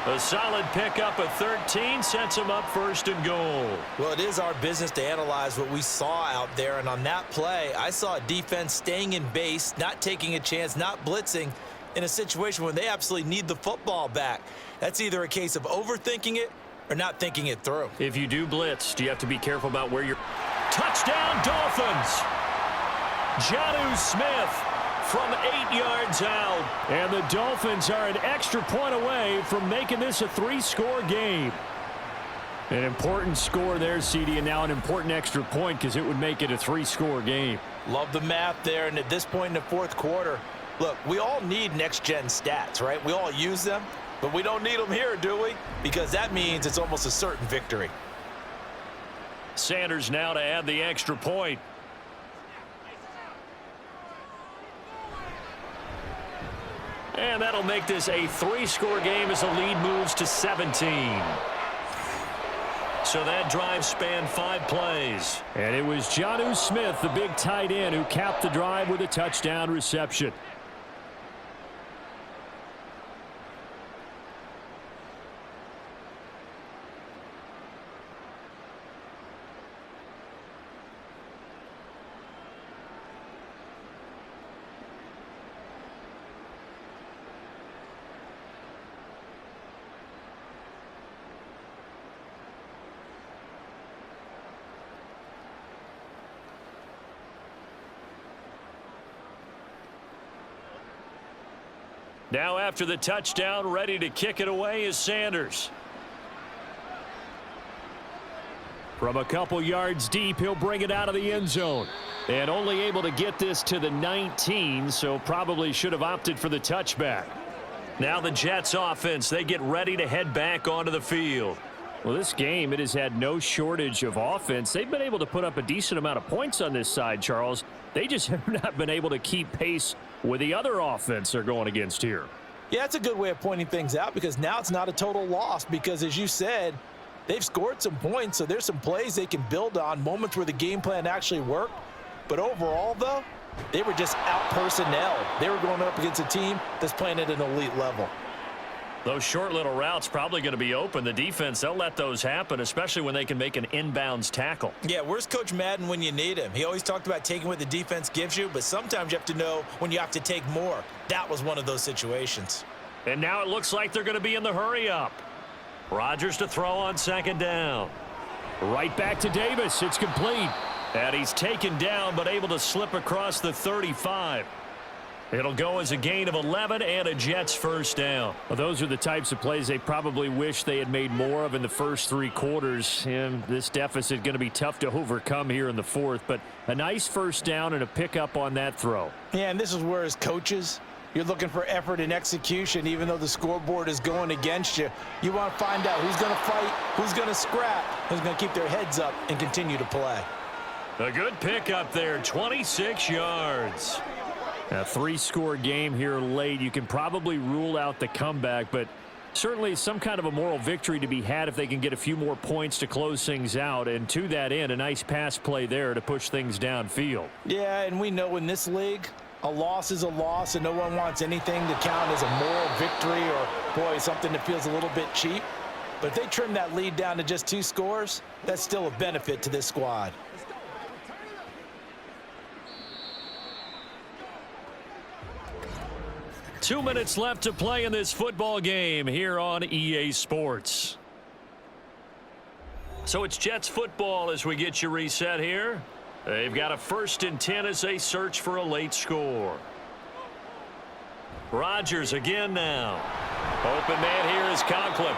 A solid pickup of 13 sets them up 1st and goal. Well, it is our business to analyze what we saw out there, and on that play, I saw a defense staying in base, not taking a chance, not blitzing in a situation where they absolutely need the football back. That's either a case of overthinking it or not thinking it through. If you do blitz, do you have to be careful about where you're... Touchdown, Dolphins! Jonnu Smith from 8 yards out. And the Dolphins are an extra point away from making this a 3-score game. An important score there, CD, and now an important extra point because it would make it a 3-score game. Love the math there, and at this point in the 4th quarter, look, we all need next-gen stats, right? We all use them, but we don't need them here, do we? Because that means it's almost a certain victory. Sanders now to add the extra point. And that'll make this a 3-score game as the lead moves to 17. So that drive spanned 5 plays. And it was Jonnu Smith, the big tight end, who capped the drive with a touchdown reception. Now after the touchdown, ready to kick it away is Sanders. From a couple yards deep, he'll bring it out of the end zone. And only able to get this to the 19, so probably should have opted for the touchback. Now the Jets offense, they get ready to head back onto the field. Well, this game, it has had no shortage of offense. They've been able to put up a decent amount of points on this side, Charles. They just have not been able to keep pace with the other offense they're going against here. Yeah, that's a good way of pointing things out because now it's not a total loss because, as you said, they've scored some points, so there's some plays they can build on, moments where the game plan actually worked. But overall, though, they were just out-personnelled. They were going up against a team that's playing at an elite level. Those short little routes probably going to be open. The defense, they'll let those happen, especially when they can make an inbounds tackle. Yeah, where's Coach Madden when you need him? He always talked about taking what the defense gives you, but sometimes you have to know when you have to take more. That was one of those situations. And now it looks like they're going to be in the hurry-up. Rodgers to throw on second down. Right back to Davis. It's complete. And he's taken down, but able to slip across the 35. It'll go as a gain of 11 and a Jets first down. Well, those are the types of plays they probably wish they had made more of in the first 3 quarters. And this deficit going to be tough to overcome here in the fourth. But a nice first down and a pickup on that throw. Yeah, and this is where as coaches, you're looking for effort and execution. Even though the scoreboard is going against you, you want to find out who's going to fight, who's going to scrap, who's going to keep their heads up and continue to play. A good pickup there, 26 yards. A 3-score game here late. You can probably rule out the comeback, but certainly some kind of a moral victory to be had if they can get a few more points to close things out. And to that end, a nice pass play there to push things downfield. Yeah, and we know in this league, a loss is a loss, and no one wants anything to count as a moral victory or, boy, something that feels a little bit cheap. But if they trim that lead down to just 2 scores, that's still a benefit to this squad. Two minutes left to play in this football game here on EA Sports. So it's Jets football as we get you reset here. They've got a 1st and 10 as they search for a late score. Rodgers again now. Open man here is Conklin.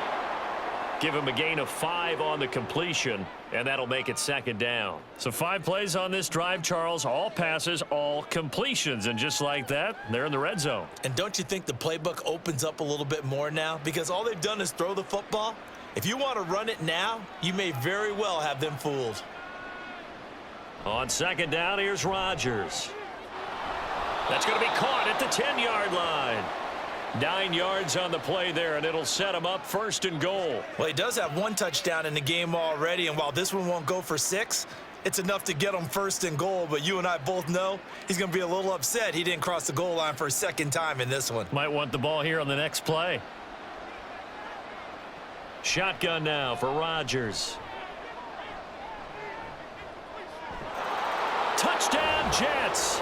Give him a gain of 5 on the completion, and that'll make it 2nd down. So 5 plays on this drive, Charles. All passes, all completions. And just like that, they're in the red zone. And don't you think the playbook opens up a little bit more now? Because all they've done is throw the football. If you want to run it now, you may very well have them fooled. On 2nd down, here's Rodgers. That's going to be caught at the 10-yard line. 9 yards on the play there, and it'll set him up 1st and goal. Well, he does have 1 touchdown in the game already, and while this one won't go for 6, it's enough to get him 1st and goal. But you and I both know he's going to be a little upset he didn't cross the goal line for a 2nd time in this one. Might want the ball here on the next play. Shotgun now for Rodgers. Touchdown, Jets.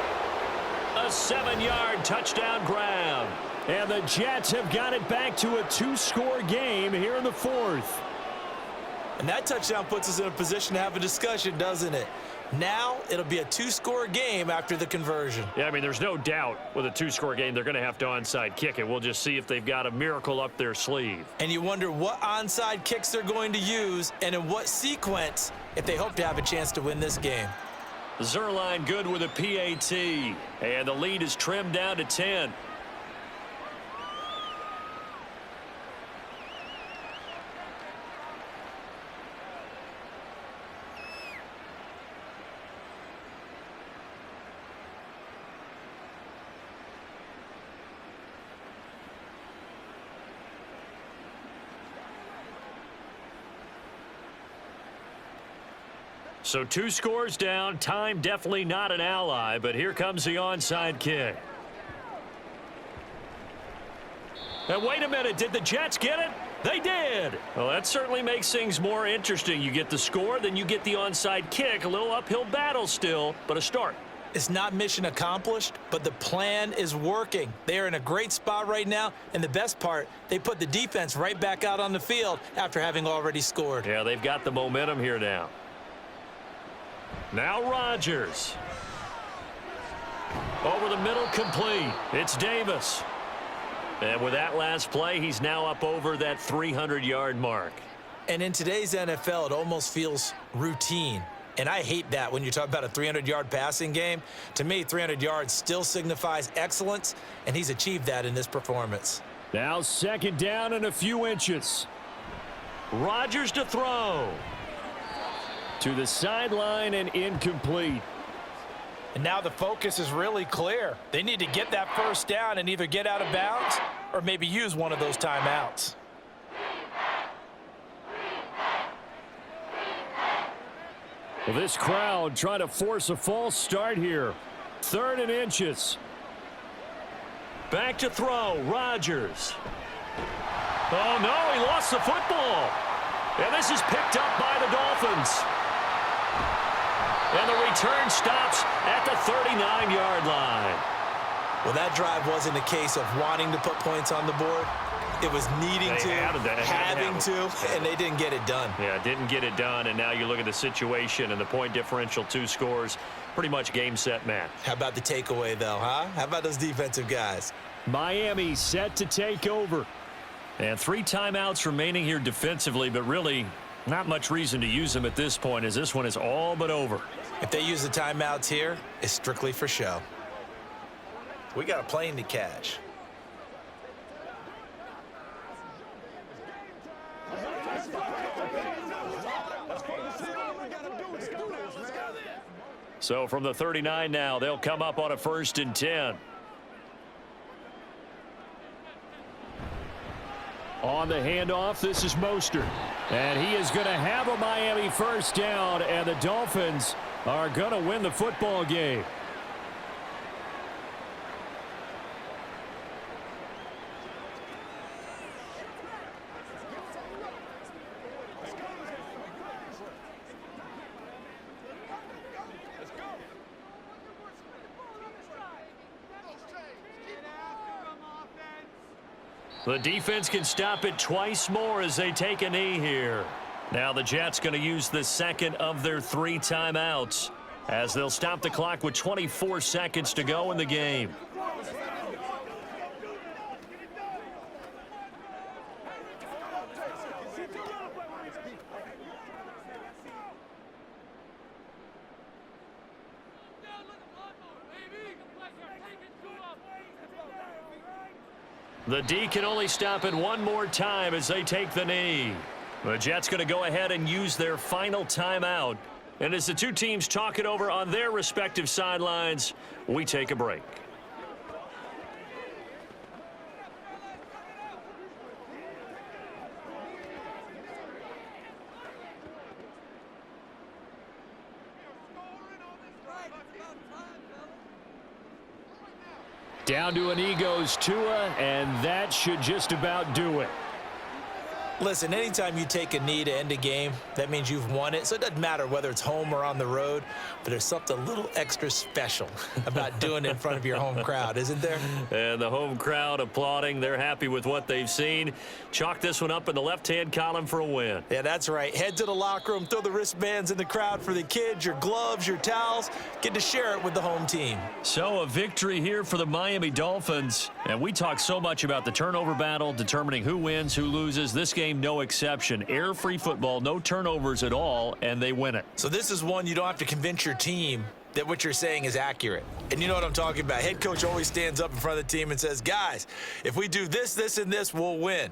A 7-yard touchdown grab. And the Jets have got it back to a 2-score game here in the 4th. And that touchdown puts us in a position to have a discussion, doesn't it? Now it'll be a 2-score game after the conversion. Yeah, I mean, there's no doubt with a 2-score game they're going to have to onside kick it. We'll just see if they've got a miracle up their sleeve. And you wonder what onside kicks they're going to use and in what sequence if they hope to have a chance to win this game. Zerline good with a PAT. And the lead is trimmed down to 10. So 2 scores down. Time definitely not an ally, but here comes the onside kick. And wait a minute, did the Jets get it? They did. Well, that certainly makes things more interesting. You get the score, then you get the onside kick. A little uphill battle still, but a start. It's not mission accomplished, but the plan is working. They are in a great spot right now, and the best part, they put the defense right back out on the field after having already scored. Yeah, they've got the momentum here now. Now Rodgers. Over the middle, complete. It's Davis. And with that last play, he's now up over that 300-yard mark. And in today's NFL, it almost feels routine. And I hate that when you talk about a 300-yard passing game. To me, 300 yards still signifies excellence, and he's achieved that in this performance. Now 2nd down and a few inches. Rodgers to throw. To the sideline and incomplete. And now the focus is really clear. They need to get that first down and either get out of bounds or maybe use one of those timeouts. Well, this crowd trying to force a false start here. 3rd and inches. Back to throw. Rodgers. Oh, no, he lost the football. And this is picked up by the Dolphins. And the return stops at the 39-yard line. Well, that drive wasn't a case of wanting to put points on the board. It was needing to, having to, and they didn't get it done. Yeah, didn't get it done, and now you look at the situation and the point differential, 2 scores, pretty much game, set, match. How about the takeaway, though, huh? How about those defensive guys? Miami set to take over. And 3 timeouts remaining here defensively, but really not much reason to use them at this point as this one is all but over. If they use the timeouts here, it's strictly for show. We got a plane to catch. So from the 39 now, they'll come up on a 1st and 10. On the handoff, this is Mostert. And he is going to have a Miami first down, and the Dolphins are going to win the football game. The defense can stop it twice more as they take a knee here. Now the Jets going to use the 2nd of their 3 timeouts as they'll stop the clock with 24 seconds to go in the game. The D can only stop it one more time as they take the knee. The Jets going to go ahead and use their final timeout. And as the 2 teams talk it over on their respective sidelines, we take a break. Down to an knee goes Tua, and that should just about do it. Listen, anytime you take a knee to end a game, that means you've won it. So it doesn't matter whether it's home or on the road, but there's something a little extra special about doing it in front of your home crowd, isn't there? And the home crowd applauding. They're happy with what they've seen. Chalk this one up in the left-hand column for a win. Yeah, that's right. Head to the locker room, throw the wristbands in the crowd for the kids, your gloves, your towels. Get to share it with the home team. So a victory here for the Miami Dolphins. And we talk so much about the turnover battle, determining who wins, who loses. This game, no exception. Air-free football, no turnovers at all, and they win it. So this is one you don't have to convince your team that what you're saying is accurate. And you know what I'm talking about. Head coach always stands up in front of the team and says, guys, if we do this, this, and this, we'll win.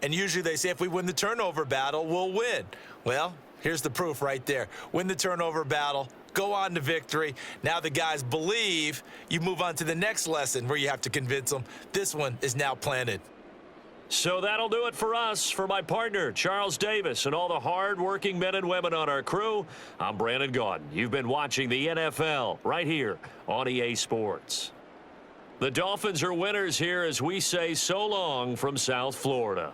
And usually they say if we win the turnover battle, we'll win. Well, here's the proof right there. Win the turnover battle, go on to victory. Now the guys believe. You move on to the next lesson where you have to convince them. This one is now planted. So that'll do it for us. For my partner, Charles Davis, and all the hard-working men and women on our crew, I'm Brandon Gaudin. You've been watching the NFL right here on EA Sports. The Dolphins are winners here as we say so long from South Florida.